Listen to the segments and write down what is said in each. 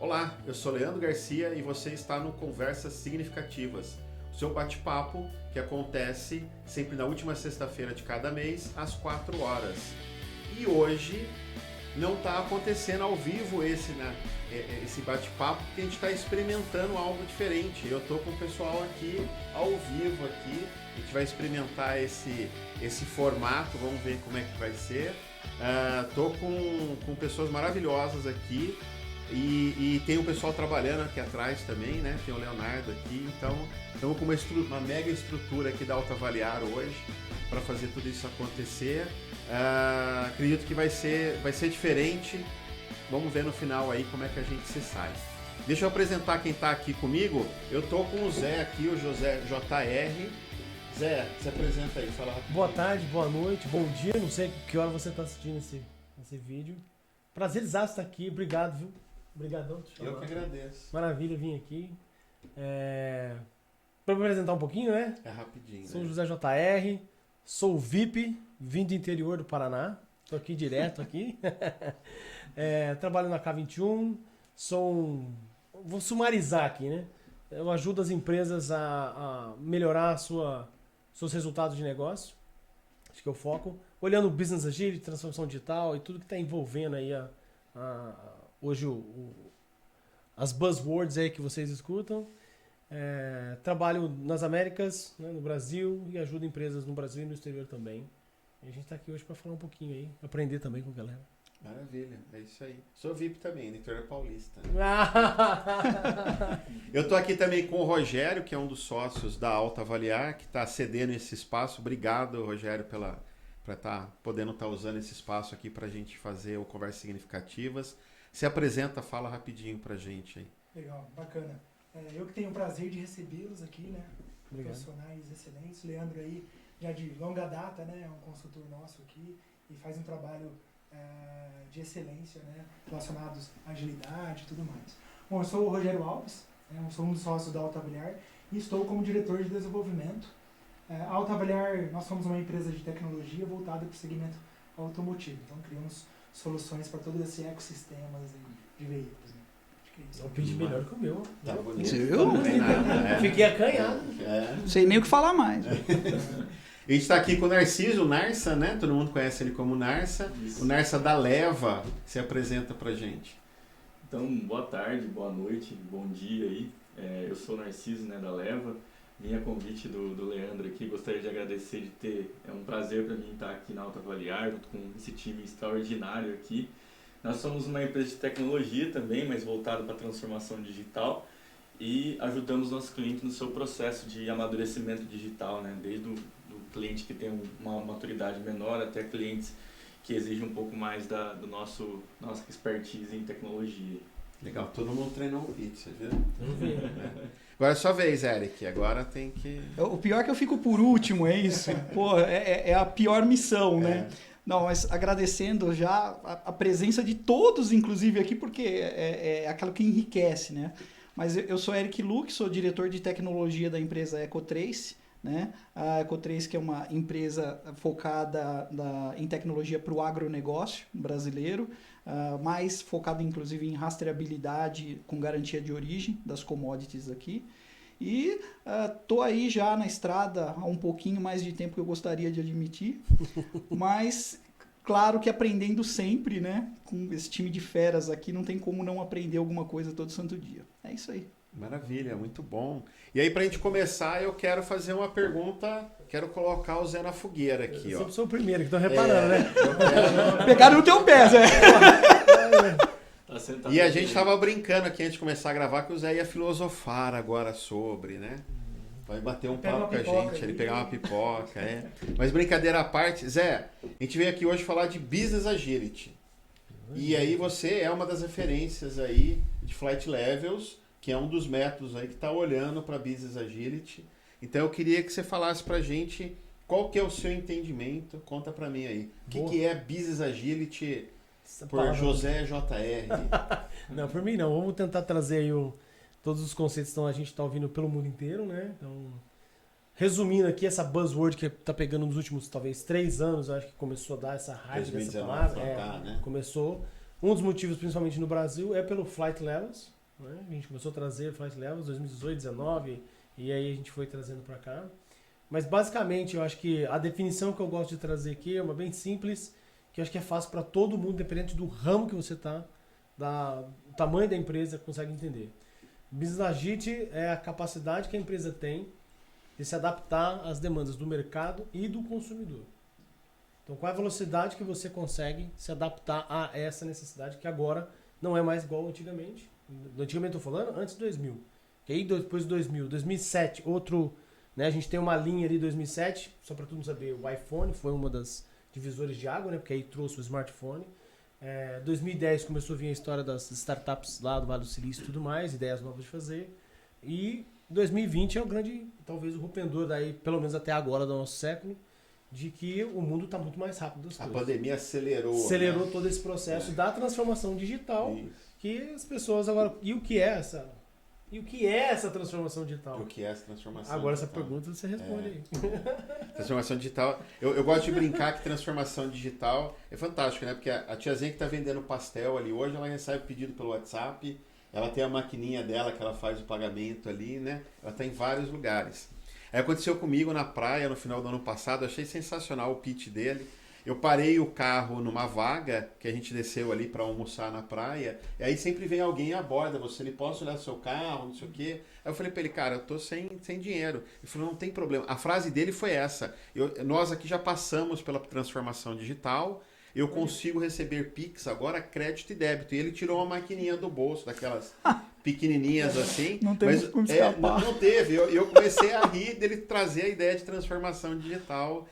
Olá, eu sou Leandro Garcia e você está no Conversas Significativas, o seu bate-papo que acontece sempre na última sexta-feira de cada mês, às 4 horas. E hoje não está acontecendo ao vivo esse bate-papo, porque a gente está experimentando algo diferente. Eu estou com o pessoal aqui, ao vivo aqui, a gente vai experimentar esse formato, vamos ver como é que vai ser. Estou com pessoas maravilhosas aqui. E tem o pessoal trabalhando aqui atrás também, né? Tem o Leonardo aqui, então estamos com uma mega estrutura aqui da Autoavaliar hoje para fazer tudo isso acontecer. Acredito que vai ser diferente. Vamos ver no final aí como é que a gente se sai. Deixa eu apresentar quem está aqui comigo. Eu tô com o Zé aqui, o José JR. Zé, se apresenta aí, fala rapidinho. Boa tarde, boa noite, bom dia. Não sei que hora você está assistindo esse vídeo. Prazerzaço estar aqui, obrigado, viu? Obrigadão. Eu que agradeço. Maravilha, vim aqui. Para me apresentar um pouquinho, né? É rapidinho. Sou o José JR, sou VIP, vim do interior do Paraná. Estou aqui direto aqui. Trabalho na K21. Vou sumarizar aqui, né? Eu ajudo as empresas a melhorar seus resultados de negócio. Acho que eu foco. Olhando o Business Agility, transformação digital e tudo que está envolvendo aí hoje as buzzwords aí que vocês escutam. Trabalho nas Américas, né, no Brasil, e ajudo empresas no Brasil e no exterior também. E a gente está aqui hoje para falar um pouquinho aí, aprender também com a galera. Maravilha, é isso aí. Sou VIP também, Vitória Paulista. Eu tô aqui também com o Rogério, que é um dos sócios da Autoavaliar, que está cedendo esse espaço. Obrigado, Rogério, para podendo estar usando esse espaço aqui para a gente fazer o Conversas Significativas. Se apresenta, fala rapidinho pra gente aí. Legal, bacana. Eu que tenho o prazer de recebê-los aqui, né? Obrigado. Profissionais excelentes. Leandro aí, já de longa data, né? É um consultor nosso aqui e faz um trabalho de excelência, né? Relacionados à agilidade e tudo mais. Bom, eu sou o Rogério Alves, né? Eu sou um dos sócios da Autoavaliar e estou como diretor de desenvolvimento. A Autoavaliar, nós somos uma empresa de tecnologia voltada para o segmento automotivo. Então, criamos soluções para todo esse ecossistema de veículos. Né? Acho que é isso. Eu pedi melhor que o meu. Tá bonito. Você viu? Não tem nada, Fiquei acanhado. Não sei nem o que falar mais. A gente está aqui com o Narciso, o Narsa, né? Todo mundo conhece ele como Narsa. Isso. O Narsa da Leva se apresenta pra gente. Então, boa tarde, boa noite, bom dia aí. Eu sou o Narciso, né, da Leva. Vim a convite do Leandro aqui, gostaria de agradecer de ter, é um prazer para mim estar aqui na Autoavaliar, junto com esse time extraordinário aqui. Nós somos uma empresa de tecnologia também, mas voltada para a transformação digital e ajudamos nossos clientes no seu processo de amadurecimento digital, né, desde o cliente que tem uma maturidade menor até clientes que exigem um pouco mais do nossa expertise em tecnologia. Legal, todo mundo treinou o pitch, você viu? Agora é sua vez, Eric. Agora tem que... O pior é que eu fico por último, é isso. Pô, é a pior missão, né? Não, mas agradecendo já a presença de todos, inclusive, aqui, porque é aquilo que enriquece, né? Mas eu sou Eric Luque, sou diretor de tecnologia da empresa Ecotrace, né? A Ecotrace, que é uma empresa focada em tecnologia para o agronegócio brasileiro, mais focada inclusive em rastreabilidade com garantia de origem das commodities aqui. E tô aí já na estrada há um pouquinho mais de tempo que eu gostaria de admitir, mas claro que aprendendo sempre, né? Com esse time de feras aqui, não tem como não aprender alguma coisa todo santo dia. É isso aí. Maravilha, muito bom. E aí, pra gente começar, eu quero fazer uma pergunta, quero colocar o Zé na fogueira aqui, Eu ó. sempre sou o primeiro que tô reparando, né? Eu quero... Pegaram no teu pé, Zé. Tá sentado E a aqui, gente né? tava brincando aqui antes de começar a gravar que o Zé ia filosofar agora sobre, né? Vai bater um Pega papo uma com a pipoca gente, ele aí. pegar uma pipoca, Mas brincadeira à parte, Zé, a gente veio aqui hoje falar de Business Agility. E aí você é uma das referências aí de Flight Levels, que é um dos métodos aí que está olhando para Business Agility. Então eu queria que você falasse pra gente qual que é o seu entendimento, conta pra mim aí. O que é Business Agility por José JR? Não, por mim não. Vamos tentar trazer aí todos os conceitos que a gente está ouvindo pelo mundo inteiro, né? Então, resumindo aqui, essa buzzword que está pegando nos últimos, talvez, 3 anos, eu acho que começou a dar essa hype dessa 2019 palavra. pra cá, né? Começou Um dos motivos, principalmente no Brasil, é pelo Flight Levels, né? A gente começou a trazer Flight Levels em 2018, 2019, e aí a gente foi trazendo para cá. Mas basicamente, eu acho que a definição que eu gosto de trazer aqui é uma bem simples, que eu acho que é fácil para todo mundo, independente do ramo que você está, do tamanho da empresa, consegue entender. Business Agility é a capacidade que a empresa tem de se adaptar às demandas do mercado e do consumidor. Então, qual é a velocidade que você consegue se adaptar a essa necessidade, que agora não é mais igual antigamente. Antigamente estou falando antes de 2000. Que aí depois de 2000, 2007, outro... Né, a gente tem uma linha ali 2007, só para todo mundo saber, o iPhone foi uma das divisores de água, né, porque aí trouxe o smartphone. 2010 começou a vir a história das startups lá do Vale do Silício e tudo mais, ideias novas de fazer. E 2020 é o grande, talvez o rompedor daí, pelo menos até agora do nosso século, de que o mundo está muito mais rápido das coisas. A pandemia acelerou. Acelerou, né? todo esse processo da transformação digital, Isso. que as pessoas agora... E o que é essa? E o que é essa transformação digital? O que é essa transformação Agora digital? essa pergunta você responde aí. Transformação digital. Eu gosto de brincar que transformação digital é fantástico, né? Porque a tiazinha que está vendendo pastel ali hoje, ela recebe pedido pelo WhatsApp, ela tem a maquininha dela que ela faz o pagamento ali, né? Ela está em vários lugares. Aí aconteceu comigo na praia no final do ano passado, achei sensacional o pitch dele. Eu parei o carro numa vaga que a gente desceu ali para almoçar na praia, e aí sempre vem alguém e aborda você, ele posso olhar seu carro, não sei o quê. Aí eu falei para ele, cara, eu tô sem dinheiro. Ele falou, não tem problema. A frase dele foi essa: nós aqui já passamos pela transformação digital, eu consigo receber Pix agora, crédito e débito. E ele tirou uma maquininha do bolso, daquelas pequenininhas assim. Não temos como escapar. Não teve. Eu comecei a rir dele trazer a ideia de transformação digital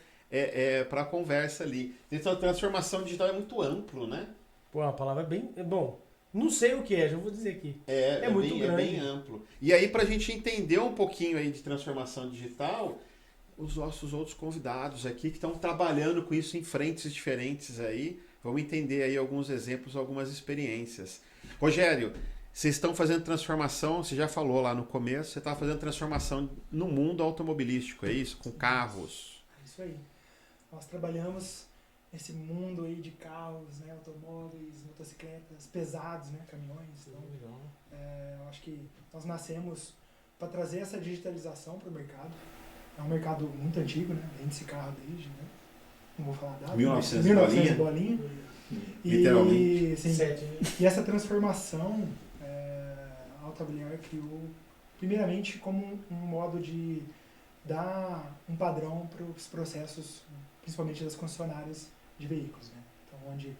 para a conversa ali. Então, a transformação digital é muito amplo, né? Pô, a palavra é bem... Bom, não sei o que é, já vou dizer aqui. É muito bem, grande. É bem amplo. E aí, para a gente entender um pouquinho aí de transformação digital, os nossos outros convidados aqui que estão trabalhando com isso em frentes diferentes aí, vamos entender aí alguns exemplos, algumas experiências. Rogério, vocês estão fazendo transformação, você já falou lá no começo, você está fazendo transformação no mundo automobilístico, é isso? Com carros. É isso aí. Nós trabalhamos nesse mundo aí de carros, né, automóveis, motocicletas, pesados, né, caminhões. Então, eu acho que nós nascemos para trazer essa digitalização para o mercado. É um mercado muito antigo, né? Vende-se carro desde, né? Não vou falar data. 1900 bolinha. Literalmente. Sim, e essa transformação, a Autobiliar criou, primeiramente, como um modo de dar um padrão para os processos, principalmente das concessionárias de veículos, né? Então, onde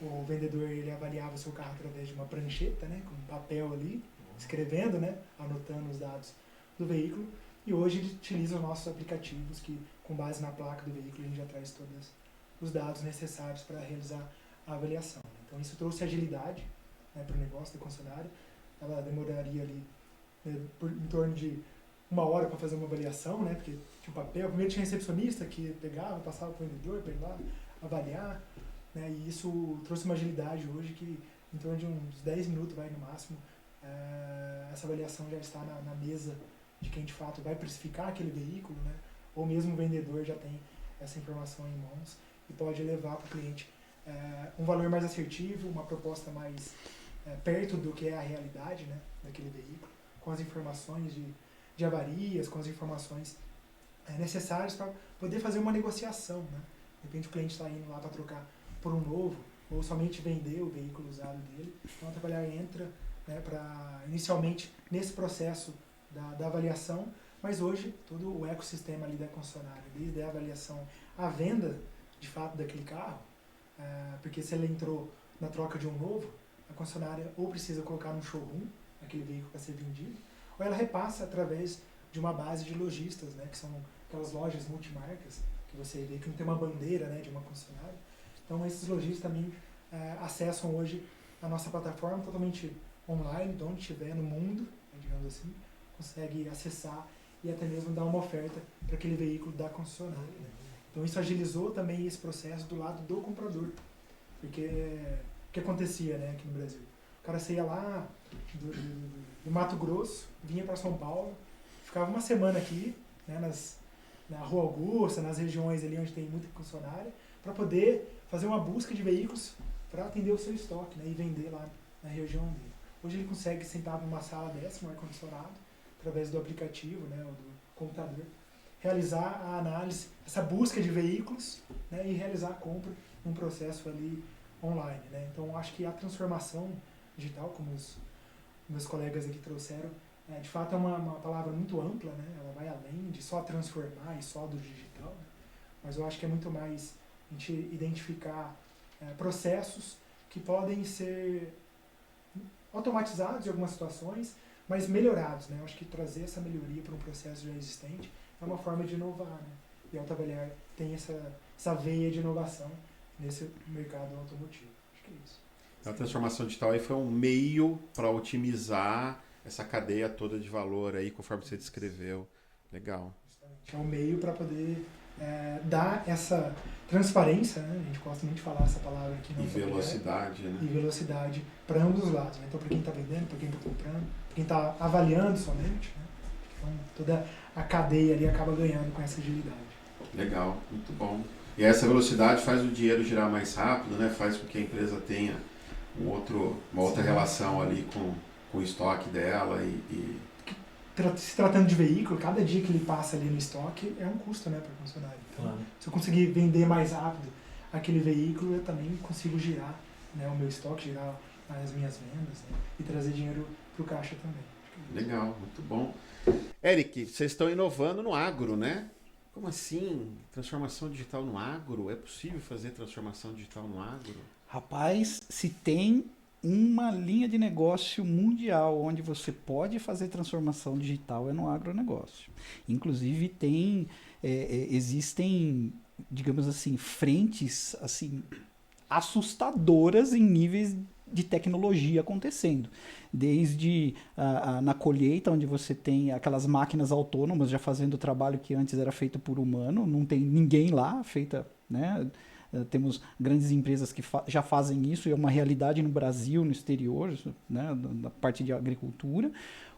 o vendedor ele avaliava o seu carro através de uma prancheta, né? Com um papel ali, escrevendo, né? Anotando os dados do veículo. E hoje ele utiliza os nossos aplicativos que, com base na placa do veículo, a gente já traz todos os dados necessários para realizar a avaliação. Então isso trouxe agilidade, né, para o negócio da concessionária. Ela demoraria ali, né, em torno de 1 hora para fazer uma avaliação, né, porque tinha um papel. Primeiro tinha recepcionista que pegava, passava para o vendedor para ir lá avaliar, né, e isso trouxe uma agilidade hoje que em torno de uns 10 minutos, vai no máximo, essa avaliação já está na mesa de quem de fato vai precificar aquele veículo, né? Ou mesmo o vendedor já tem essa informação em mãos e pode levar para o cliente um valor mais assertivo, uma proposta mais perto do que é a realidade, né, daquele veículo, com as informações de avarias, com as informações necessárias para poder fazer uma negociação, né? De repente o cliente está indo lá para trocar por um novo ou somente vender o veículo usado dele. Então a Trabalhar entra, né, para inicialmente nesse processo da avaliação, mas hoje todo o ecossistema ali da concessionária, desde a avaliação à venda de fato daquele carro, porque se ele entrou na troca de um novo, a concessionária ou precisa colocar no showroom aquele veículo para ser vendido, ou ela repassa através de uma base de lojistas, né, que são aquelas lojas multimarcas que você vê que não tem uma bandeira, né, de uma concessionária. Então esses lojistas também acessam hoje a nossa plataforma totalmente online, de onde estiver no mundo, né, digamos assim, consegue acessar e até mesmo dar uma oferta para aquele veículo da concessionária, né? Então isso agilizou também esse processo do lado do comprador, porque o que acontecia, né, aqui no Brasil? O cara saía lá do Mato Grosso, vinha para São Paulo, ficava uma semana aqui, né, na Rua Augusta, nas regiões ali onde tem muita concessionária, para poder fazer uma busca de veículos para atender o seu estoque, né, e vender lá na região dele. Hoje ele consegue sentar numa sala dessa, no ar-condicionado, através do aplicativo, né, ou do computador, realizar a análise, essa busca de veículos, né, e realizar a compra num processo ali online, né. Então acho que a transformação digital, como os meus colegas aqui trouxeram, de fato é uma palavra muito ampla, né, ela vai além de só transformar e só do digital, né, mas eu acho que é muito mais a gente identificar processos que podem ser automatizados em algumas situações, mas melhorados, né? Eu acho que trazer essa melhoria para um processo já existente é uma forma de inovar, né? E a Alta Avaliar tem essa veia de inovação nesse mercado automotivo. Acho que é isso. A transformação digital aí foi um meio para otimizar essa cadeia toda de valor aí, conforme você descreveu. Legal. É um meio para poder dar essa transparência, né? A gente gosta muito de falar essa palavra aqui. E velocidade, né? E velocidade para ambos os lados, né? Então, para quem está vendendo, para quem está comprando, para quem está avaliando somente, né? Então, toda a cadeia ali acaba ganhando com essa agilidade. Legal, muito bom. E essa velocidade faz o dinheiro girar mais rápido, né? Faz com que a empresa tenha uma outra relação ali com o estoque dela Se tratando de veículo, cada dia que ele passa ali no estoque é um custo, né, para o funcionário. Então, se eu conseguir vender mais rápido aquele veículo, eu também consigo girar, né, o meu estoque, girar as minhas vendas, né, e trazer dinheiro para o caixa também. Legal, muito bom. Eric, vocês estão inovando no agro, né? Como assim? Transformação digital no agro? É possível fazer transformação digital no agro? Rapaz, se tem uma linha de negócio mundial onde você pode fazer transformação digital é no agronegócio. Inclusive existem, digamos assim, frentes assim assustadoras em níveis de tecnologia acontecendo. Desde na colheita, onde você tem aquelas máquinas autônomas já fazendo o trabalho que antes era feito por humano, não tem ninguém lá feita, né? Temos grandes empresas que já fazem isso, e é uma realidade no Brasil, no exterior, né, na parte de agricultura,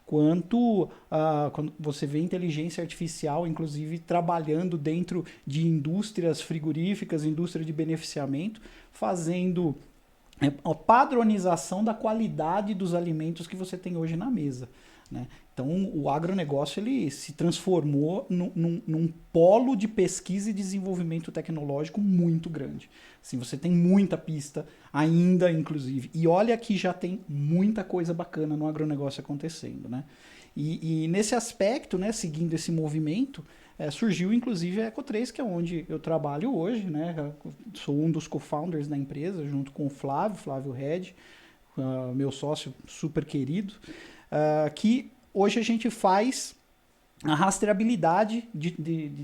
quando você vê inteligência artificial, inclusive, trabalhando dentro de indústrias frigoríficas, indústria de beneficiamento, fazendo a padronização da qualidade dos alimentos que você tem hoje na mesa, né? Então, o agronegócio ele se transformou num polo de pesquisa e desenvolvimento tecnológico muito grande. Assim, você tem muita pista ainda, inclusive. E olha que já tem muita coisa bacana no agronegócio acontecendo, né? E nesse aspecto, né, seguindo esse movimento, surgiu inclusive a Eco3, que é onde eu trabalho hoje, né? Sou um dos co-founders da empresa, junto com o Flávio Red, meu sócio super querido, que hoje a gente faz a rastreabilidade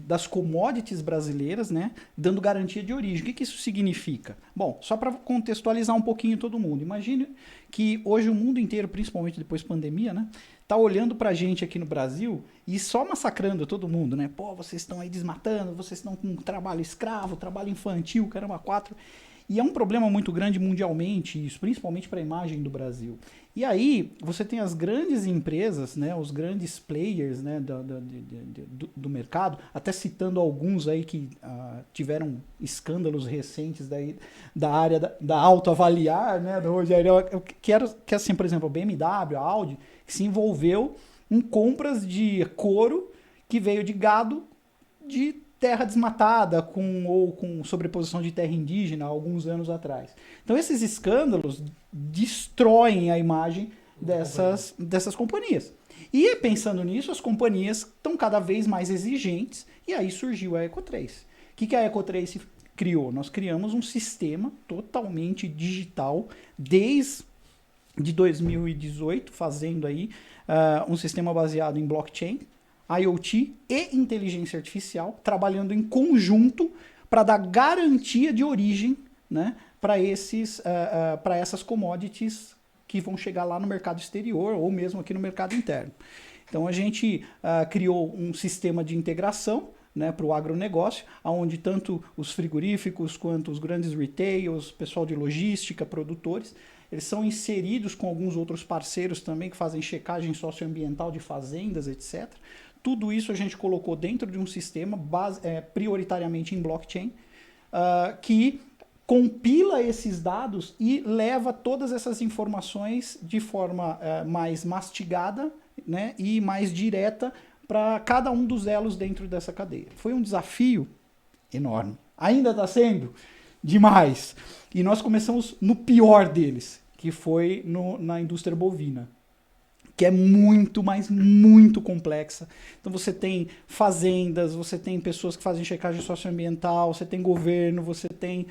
das commodities brasileiras, né, dando garantia de origem. O que isso significa? Bom, só para contextualizar um pouquinho todo mundo. Imagine que hoje o mundo inteiro, principalmente depois da pandemia, né, tá olhando para a gente aqui no Brasil e só massacrando todo mundo, né? Pô, vocês estão aí desmatando, vocês estão com trabalho escravo, trabalho infantil, caramba, 4. E é um problema muito grande mundialmente isso, principalmente para a imagem do Brasil. E aí você tem as grandes empresas, né, os grandes players, né, do mercado, até citando alguns aí que tiveram escândalos recentes daí, da área da autoavaliar, né, que assim, por exemplo, a BMW, a Audi, que se envolveu em compras de couro que veio de gado de terra desmatada ou com sobreposição de terra indígena há alguns anos atrás. Então esses escândalos destroem a imagem dessas companhias. E pensando nisso, as companhias estão cada vez mais exigentes, e aí surgiu a Eco3. O que a Eco3 criou? Nós criamos um sistema totalmente digital desde 2018, fazendo aí um sistema baseado em blockchain, IoT e inteligência artificial, trabalhando em conjunto para dar garantia de origem, né, para essas commodities que vão chegar lá no mercado exterior ou mesmo aqui no mercado interno. Então a gente criou um sistema de integração, né, para o agronegócio, onde tanto os frigoríficos quanto os grandes retails, pessoal de logística, produtores, eles são inseridos com alguns outros parceiros também que fazem checagem socioambiental de fazendas, etc. Tudo isso a gente colocou dentro de um sistema prioritariamente em blockchain, que compila esses dados e leva todas essas informações de forma mais mastigada, né, e mais direta para cada um dos elos dentro dessa cadeia. Foi um desafio enorme. Ainda está sendo demais. E nós começamos no pior deles, que foi na indústria bovina, que é muito, mas muito complexa. Então você tem fazendas, você tem pessoas que fazem checagem socioambiental, você tem governo, você tem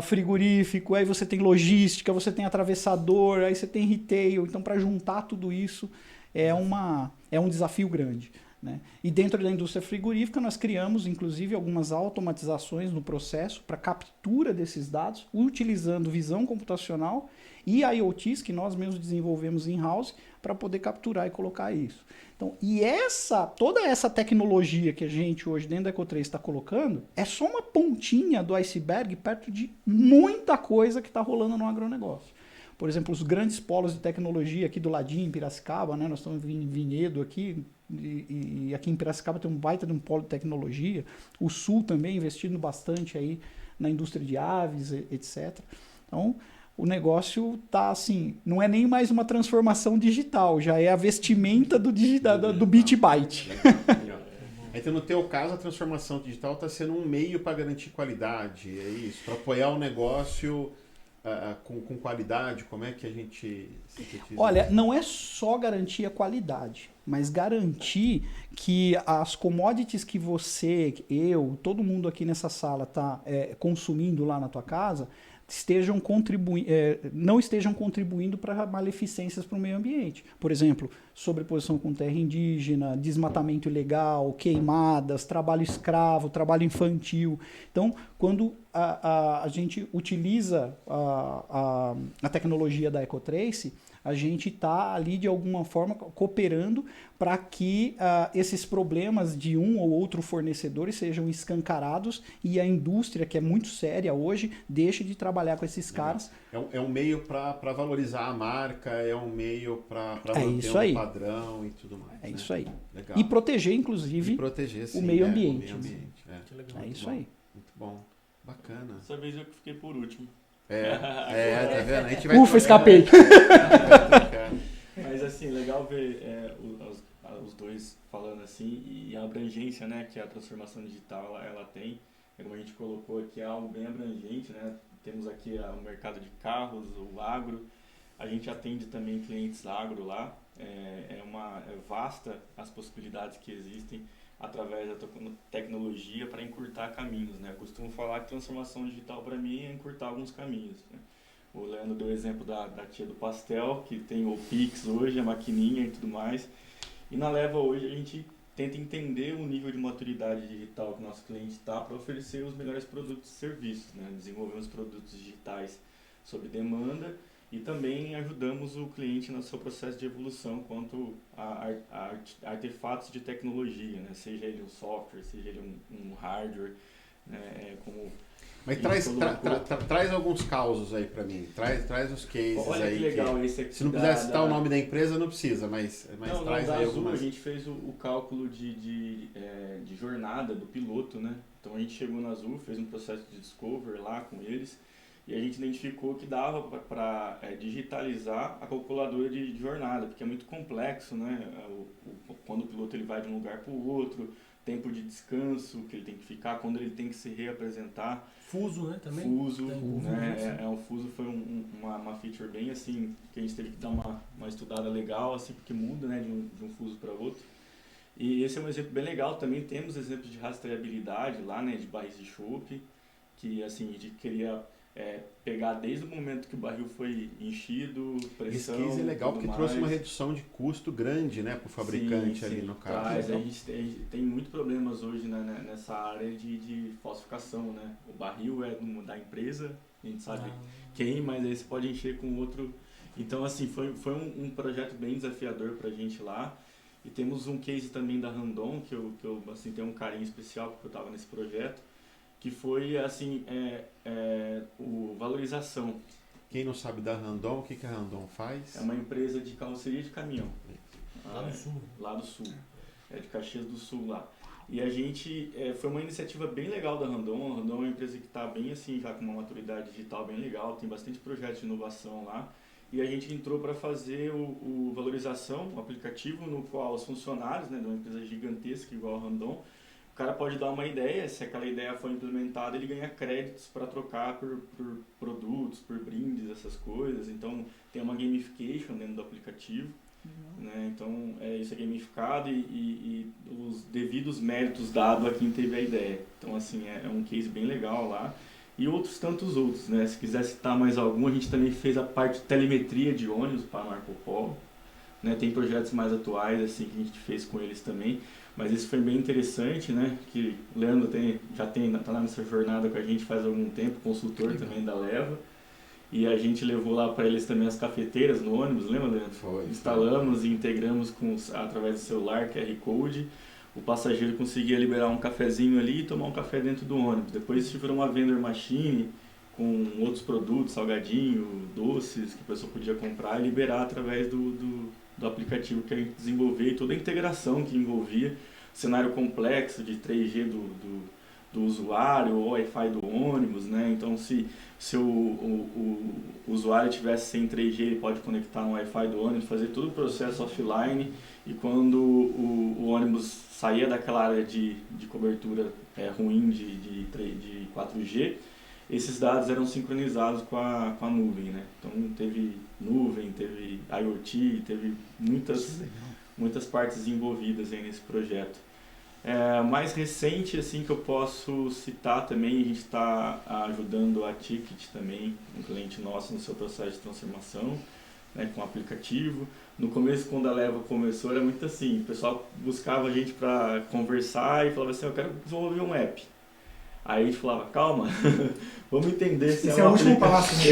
frigorífico, aí você tem logística, você tem atravessador, aí você tem retail. Então, para juntar tudo isso é um desafio grande, né? E dentro da indústria frigorífica nós criamos, inclusive, algumas automatizações no processo para captura desses dados, utilizando visão computacional e IoTs que nós mesmos desenvolvemos in-house para poder capturar e colocar isso. Então, toda essa tecnologia que a gente hoje dentro da Eco3 está colocando é só uma pontinha do iceberg perto de muita coisa que está rolando no agronegócio. Por exemplo, os grandes polos de tecnologia aqui do ladinho, em Piracicaba, né? Nós estamos em Vinhedo aqui, e aqui em Piracicaba tem um baita de um polo de tecnologia. O Sul também investindo bastante aí na indústria de aves, etc. Então, o negócio tá assim, não é nem mais uma transformação digital, já é a vestimenta do bit byte. Então, no teu caso, a transformação digital está sendo um meio para garantir qualidade, é isso? Para apoiar o negócio com qualidade, como é que a gente sintetiza? Olha, não é só garantir a qualidade, mas garantir que as commodities que você, eu, todo mundo aqui nessa sala está consumindo lá na tua casa, não estejam contribuindo para maleficências para o meio ambiente. Por exemplo, sobreposição com terra indígena, desmatamento ilegal, queimadas, trabalho escravo, trabalho infantil. Então, quando a gente utiliza a tecnologia da Eco3, a gente está ali de alguma forma cooperando para que esses problemas de um ou outro fornecedor sejam escancarados e a indústria, que é muito séria hoje, deixe de trabalhar com esses caras. É um meio para valorizar a marca, é um meio para manter um padrão e tudo mais. É isso aí. Legal. E proteger, inclusive, sim, o meio ambiente. É isso aí. Muito bom. Bacana. Dessa vez eu que fiquei por último. Tá vendo? A gente vai Ufa, escapei. Mas assim, legal ver os dois falando assim e a abrangência, né, que a transformação digital ela tem. Como a gente colocou aqui, é algo bem abrangente, né? Temos aqui o mercado de carros, o agro. A gente atende também clientes agro lá. É vasta as possibilidades que existem através da tecnologia para encurtar caminhos, né? Eu costumo falar que transformação digital para mim é encurtar alguns caminhos, né? O Leandro deu o exemplo da tia do pastel, que tem o Pix hoje, a maquininha e tudo mais. E na Leva hoje a gente tenta entender o nível de maturidade digital que o nosso cliente está para oferecer os melhores produtos e serviços, né? Desenvolvemos produtos digitais sob demanda e também ajudamos o cliente no seu processo de evolução quanto a artefatos de tecnologia, né? Seja ele um software, seja ele um hardware, né? Mas traz alguns causos aí para mim, traz os cases. Olha aí. Que legal esse aqui. Se não quiser citar o nome da empresa, não precisa, mas traz aí algumas. algumas. A gente fez o cálculo de jornada do piloto, né? Então a gente chegou na Azul, fez um processo de discovery lá com eles e a gente identificou que dava para digitalizar a calculadora de jornada, porque é muito complexo, né? Quando o piloto ele vai de um lugar para o outro, tempo de descanso que ele tem que ficar, quando ele tem que se reapresentar. Fuso, né? Também. Fuso, né? O fuso foi uma feature bem assim, que a gente teve que dar uma estudada legal, assim, porque muda, né, de um fuso para outro. E esse é um exemplo bem legal. Também temos exemplos de rastreabilidade lá, né, de barris de chope, que assim, a gente queria pegar desde o momento que o barril foi enchido, pressão. Esse case é legal porque trouxe uma redução de custo grande, né, para o fabricante. Sim, ali no caso. A gente tem muitos problemas hoje, né, nessa área de falsificação, né? O barril é da empresa, a gente sabe quem, mas aí você pode encher com outro. Então, assim, foi um projeto bem desafiador para a gente lá. E temos um case também da Randon, que eu assim, tenho um carinho especial porque eu estava nesse projeto, que foi assim, valorização. Quem não sabe da Randon, o que a Randon faz? É uma empresa de carroceria de caminhão. Lá do Sul. Lá do Sul. É de Caxias do Sul lá. E a gente, foi uma iniciativa bem legal da Randon. A Randon é uma empresa que está bem assim, já com uma maturidade digital bem legal, tem bastante projetos de inovação lá. E a gente entrou para fazer o Valorização, um aplicativo no qual os funcionários, né, de uma empresa gigantesca igual a Randon, o cara pode dar uma ideia, se aquela ideia for implementada, ele ganha créditos para trocar por produtos, por brindes, essas coisas. Então, tem uma gamification dentro do aplicativo. Né? Então, isso é gamificado e os devidos méritos dados a quem teve a ideia. Então, assim, é um case bem legal lá. E outros tantos outros, né? Se quiser citar mais algum, a gente também fez a parte de telemetria de ônibus para Marco Polo. Né? Tem projetos mais atuais assim, que a gente fez com eles também. Mas isso foi bem interessante, né? Que o Leandro está lá nessa jornada com a gente faz algum tempo, consultor também da Leva. E a gente levou lá para eles também as cafeteiras no ônibus, lembra, Leandro? Foi. Instalamos e integramos através do celular, QR Code. O passageiro conseguia liberar um cafezinho ali e tomar um café dentro do ônibus. Depois isso virou uma vendor machine com outros produtos, salgadinho, doces, que a pessoa podia comprar e liberar através do aplicativo que a gente desenvolveu e toda a integração que envolvia. Cenário complexo de 3G do usuário, o Wi-Fi do ônibus, né? Então, se o usuário tivesse sem 3G, ele pode conectar no Wi-Fi do ônibus, fazer todo o processo offline, e quando o ônibus saía daquela área de cobertura ruim de 4G, esses dados eram sincronizados com a nuvem, né? Então, teve nuvem, teve IoT, teve muitas partes envolvidas aí nesse projeto. Mais recente assim que eu posso citar também, a gente está ajudando a Ticket também, um cliente nosso no seu processo de transformação, né, com o aplicativo. No começo, quando a Leva começou, era muito assim, o pessoal buscava a gente para conversar e falava assim, eu quero desenvolver um app. Aí a gente falava, calma, vamos entender se esse é o último passo, né?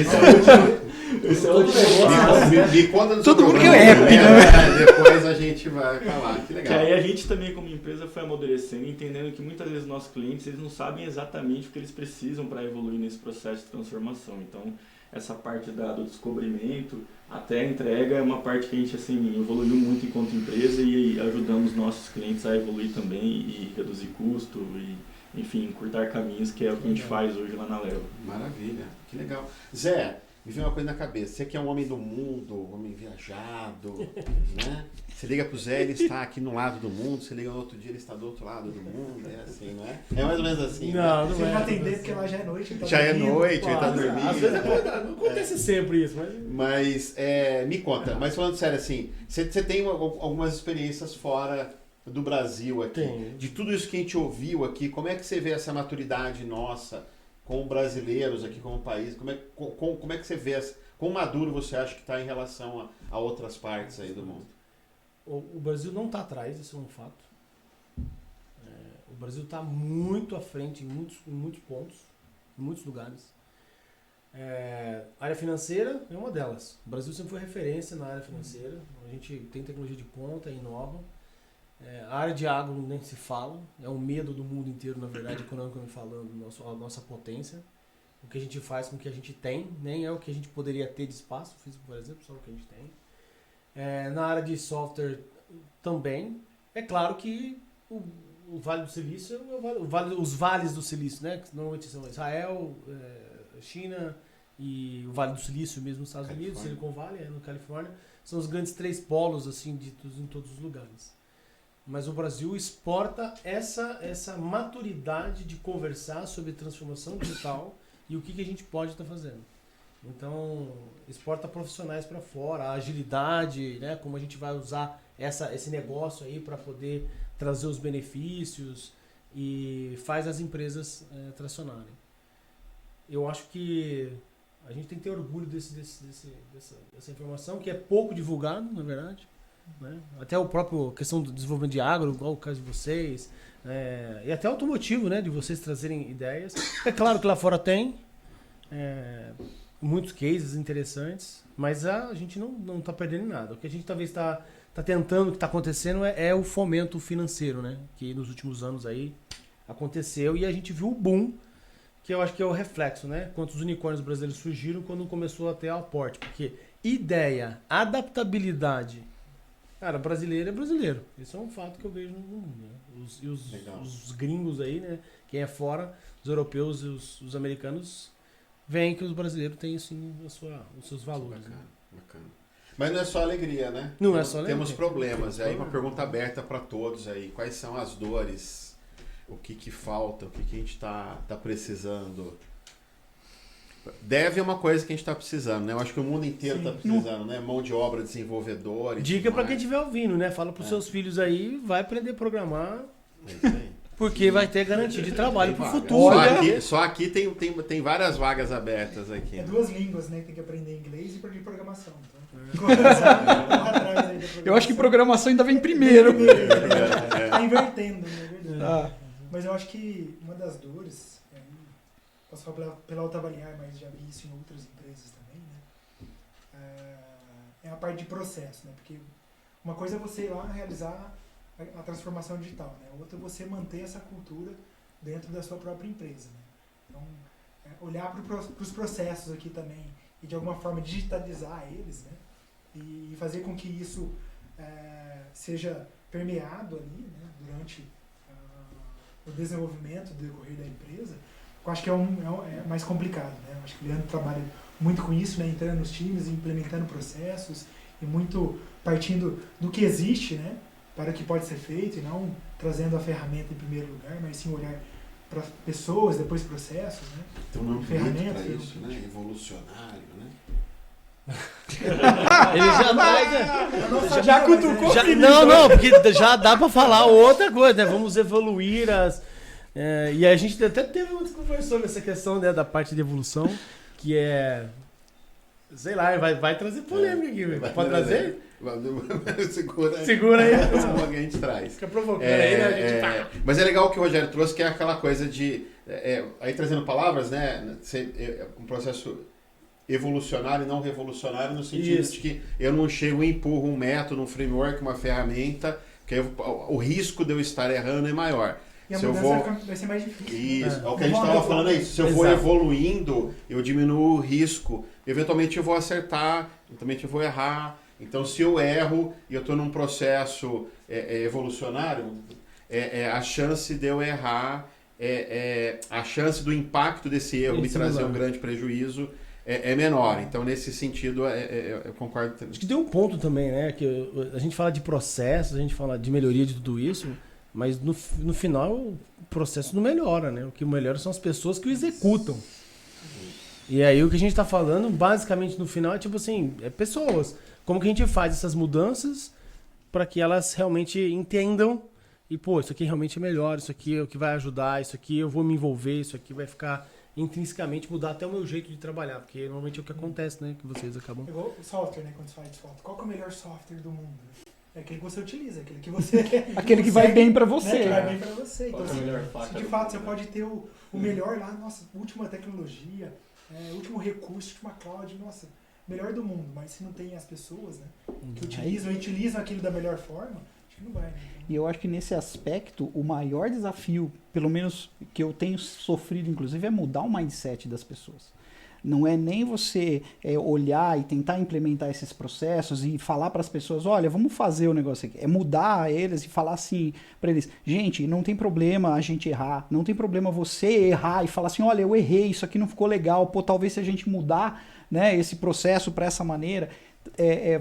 Esse é o último passo. Me conta do Todo seu mundo programa, quer app, né? Depois a gente vai falar, que Que legal. aí a gente também, como empresa, foi amadurecendo, entendendo que muitas vezes nossos clientes eles não sabem exatamente o que eles precisam para evoluir nesse processo de transformação. Então, essa parte do descobrimento até a entrega é uma parte que a gente assim, evoluiu muito enquanto empresa e ajudamos nossos clientes a evoluir também e reduzir custo e, enfim, encurtar caminhos, que é o que a gente faz hoje lá na Leva. Maravilha, que legal. Zé, me veio uma coisa na cabeça. Você que é um homem do mundo, homem viajado, né? Você liga pro Zé, ele está aqui no lado do mundo. Você liga no outro dia, ele está do outro lado do mundo. É assim, não é? É mais ou menos assim. Não, né? não Você é. vai atender porque lá já é noite. Ele tá Já é dormindo. noite, ele tá Às vezes dormindo. não acontece sempre isso, mas... Mas, me conta, mas falando sério assim, você tem algumas experiências fora do Brasil aqui. Tem. De tudo isso que a gente ouviu aqui, como é que você vê essa maturidade nossa como brasileiros aqui como país? Como é que você vê, quão maduro você acha que está em relação a outras partes aí do mundo? O Brasil não está atrás, isso é um fato. O Brasil está muito à frente em muitos pontos, em muitos lugares. A área financeira é uma delas. O Brasil sempre foi referência na área financeira. A gente tem tecnologia de ponta, inova. A área de agro nem se fala. É um medo do mundo inteiro, na verdade, economicamente falando, a nossa potência. O que a gente faz com o que a gente tem, nem é o que a gente poderia ter de espaço físico, por exemplo, só o que a gente tem. Na área de software também. É claro que o Vale do Silício, os vales do Silício, né? Que normalmente são Israel, China e o Vale do Silício mesmo nos Estados Unidos, Silicon Valley, no Califórnia, são os grandes 3 polos assim, ditos em todos os lugares. Mas o Brasil exporta essa maturidade de conversar sobre transformação digital e o que a gente pode estar fazendo. Então, exporta profissionais para fora, a agilidade, né, como a gente vai usar esse negócio aí para poder trazer os benefícios e faz as empresas tracionarem. Eu acho que a gente tem que ter orgulho dessa informação, que é pouco divulgado, na verdade. Né? Até a própria questão do desenvolvimento de agro, igual o caso de vocês, e até automotivo, né, de vocês trazerem ideias. É claro que lá fora tem muitos cases interessantes, mas a gente não está perdendo nada. O que a gente talvez está tentando, o que está acontecendo é o fomento financeiro, né, que nos últimos anos aí aconteceu e a gente viu o boom, que eu acho que é o reflexo, né? Quantos unicórnios brasileiros surgiram quando começou a ter aporte. Porque ideia, adaptabilidade Cara, brasileiro é brasileiro. Isso é um fato que eu vejo no mundo, né? Os gringos aí, né? Quem é fora, os europeus e os americanos, veem que os brasileiros têm, sim, os seus valores. Bacana, né? bacana. Mas não é só alegria, né? Não é só alegria. Temos problemas. Aí uma pergunta aberta para todos aí. Quais são as dores? O que falta? O que a gente tá precisando? Deve é uma coisa que a gente está precisando, né? Eu acho que o mundo inteiro está precisando, né? Mão de obra, desenvolvedores. Dica para quem estiver ouvindo, né? Fala para os seus filhos aí, vai aprender a programar. É isso aí. Porque vai ter garantia de trabalho para o futuro. Só aqui tem várias vagas abertas aqui. É 2 línguas, né? Tem que aprender inglês e programação. Então, eu acho que programação ainda vem primeiro. Tá invertendo, né? É verdade. Mas eu acho que uma das dores, posso falar pela Autoavaliar, mas já vi isso em outras empresas também, né? É a parte de processo, né? Porque uma coisa é você ir lá realizar a transformação digital, né? Outra é você manter essa cultura dentro da sua própria empresa, né? Então, olhar para os processos aqui também e de alguma forma digitalizar eles, né? E fazer com que isso seja permeado ali, né? Durante o desenvolvimento do decorrer da empresa. Eu acho que é mais complicado, né? Eu acho que o Leandro trabalha muito com isso, né? Entrando nos times, implementando processos e muito partindo do que existe, né? Para o que pode ser feito e não trazendo a ferramenta em primeiro lugar, mas sim olhar para pessoas, depois processos, né? Então não ferramentas para isso, né? Evolucionário, né? Ele já Já cutucou. Não, porque já dá para falar outra coisa, né? Vamos evoluir e a gente até teve uma conversa nessa questão, né, da parte de evolução, que é... Sei lá, vai trazer polêmica aqui. Pode trazer? Segura aí. A gente traz. Fica provocando aí, né? A gente Mas é legal o que o Rogério trouxe, que é aquela coisa de... aí trazendo palavras, né? Um processo evolucionário e não revolucionário, no sentido de que eu não chego e empurro um método, um framework, uma ferramenta, que o risco de eu estar errando é maior. E a mudança vai ser mais difícil. Isso, o que a gente estava falando é isso. Se eu for evoluindo, eu diminuo o risco. Eventualmente eu vou acertar, eventualmente eu vou errar. Então, se eu erro e eu estou num processo evolucionário, a chance de eu errar, a chance do impacto desse erro me trazer um grande prejuízo é menor. Então, nesse sentido, eu concordo. Acho que tem um ponto também, né? Que a gente fala de processos, a gente fala de melhoria de tudo isso, mas no final o processo não melhora, né? O que melhora são as pessoas que o executam. E aí o que a gente está falando, basicamente no final, é tipo assim, pessoas. Como que a gente faz essas mudanças para que elas realmente entendam e, pô, isso aqui realmente é melhor, isso aqui é o que vai ajudar, isso aqui eu vou me envolver, isso aqui vai ficar intrinsecamente mudar até o meu jeito de trabalhar, porque normalmente é o que acontece, né? Que vocês acabam... Igual o software, né? Quando você fala de software. Qual que é o melhor software do mundo? É aquele que você utiliza, aquele que você... aquele que vai bem para você. Né? Que vai bem para você. Então, se de fato, você pode ter o melhor lá, nossa, última tecnologia, último recurso, última cloud, nossa, melhor do mundo. Mas se não tem as pessoas, né? Que utilizam aquilo da melhor forma, acho que não vai, né? E eu acho que nesse aspecto, o maior desafio, pelo menos que eu tenho sofrido, inclusive, é mudar o mindset das pessoas. Não é nem você olhar e tentar implementar esses processos e falar para as pessoas, olha, vamos fazer o negócio aqui. É mudar eles e falar assim para eles, gente, não tem problema a gente errar, não tem problema você errar e falar assim, olha, eu errei, isso aqui não ficou legal, pô, talvez se a gente mudar, né, esse processo para essa maneira,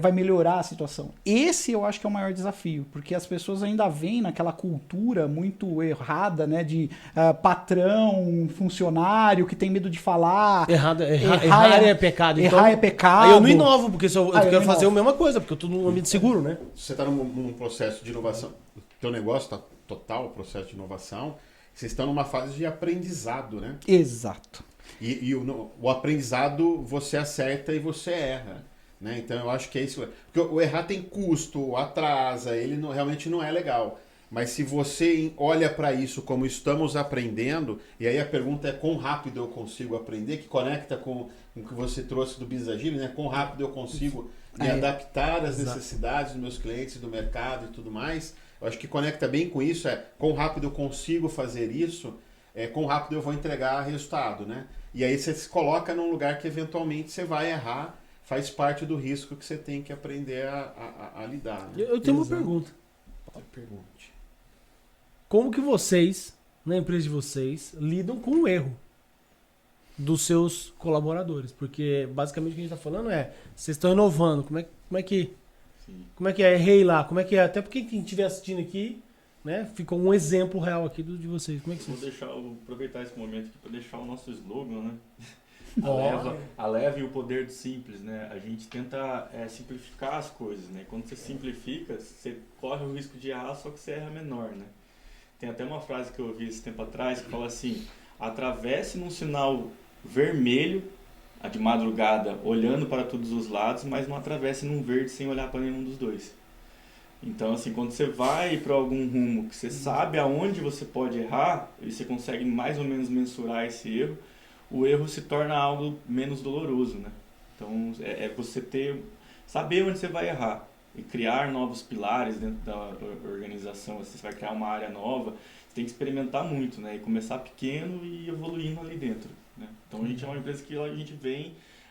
vai melhorar a situação. Esse eu acho que é o maior desafio, porque as pessoas ainda vêm naquela cultura muito errada, né, de patrão, funcionário que tem medo de falar. Errar é pecado. Errar então, é pecado. Aí eu não inovo, porque eu quero fazer a mesma coisa, porque eu estou num ambiente seguro, né? Você está num processo de inovação, o teu negócio está total processo de inovação, vocês estão numa fase de aprendizado, né? Exato. E o aprendizado você acerta e você erra. Né? Então eu acho que é isso. Porque o errar tem custo, atrasa, ele realmente não é legal. Mas se você olha para isso como estamos aprendendo, e aí a pergunta é quão rápido eu consigo aprender, que conecta com o que você trouxe do Business Agile, né? Quão rápido eu consigo me adaptar às necessidades dos meus clientes, do mercado e tudo mais. Eu acho que conecta bem com isso, quão rápido eu consigo fazer isso, quão rápido eu vou entregar resultado. Né? E aí você se coloca num lugar que eventualmente você vai errar, faz parte do risco que você tem que aprender a lidar. Né? Eu tenho uma Exato. pergunta. Pergunte. Como que vocês, na empresa de vocês, lidam com o erro dos seus colaboradores? Porque basicamente o que a gente está falando é, vocês estão inovando, como é que é? Errei lá, como é que é? Até porque quem estiver assistindo aqui, né, ficou um exemplo real aqui de vocês. Como é que Vou vocês... aproveitar esse momento aqui para deixar o nosso slogan, né? Ó. A leve e o poder do simples, né? A gente tenta simplificar as coisas, né? Quando você simplifica, você corre o risco de errar, só que você erra menor, né? Tem até uma frase que eu ouvi esse tempo atrás que fala assim: atravesse num sinal vermelho, de madrugada, olhando para todos os lados, mas não atravesse num verde sem olhar para nenhum dos dois. Então, assim, quando você vai para algum rumo que você sabe aonde você pode errar e você consegue mais ou menos mensurar esse erro, o erro se torna algo menos doloroso, né? Então, você saber onde você vai errar e criar novos pilares dentro da organização. Você vai criar uma área nova, você tem que experimentar muito, né? E começar pequeno e evoluindo ali dentro, né? Então, a gente é uma empresa que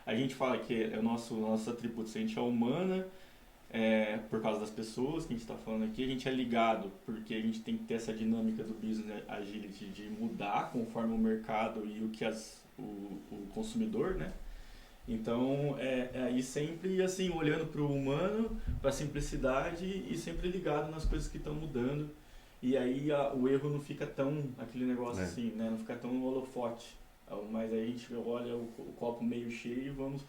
a gente fala que é nossos atributos, a gente é humana, por causa das pessoas que a gente está falando aqui, a gente é ligado porque a gente tem que ter essa dinâmica do business agility de mudar conforme o mercado e o que o consumidor, né? Então, aí sempre assim, olhando para o humano, para a simplicidade e sempre ligado nas coisas que estão mudando. E aí o erro não fica tão, aquele negócio assim, né? Não fica tão no holofote. Mas aí a gente olha o copo meio cheio e vamos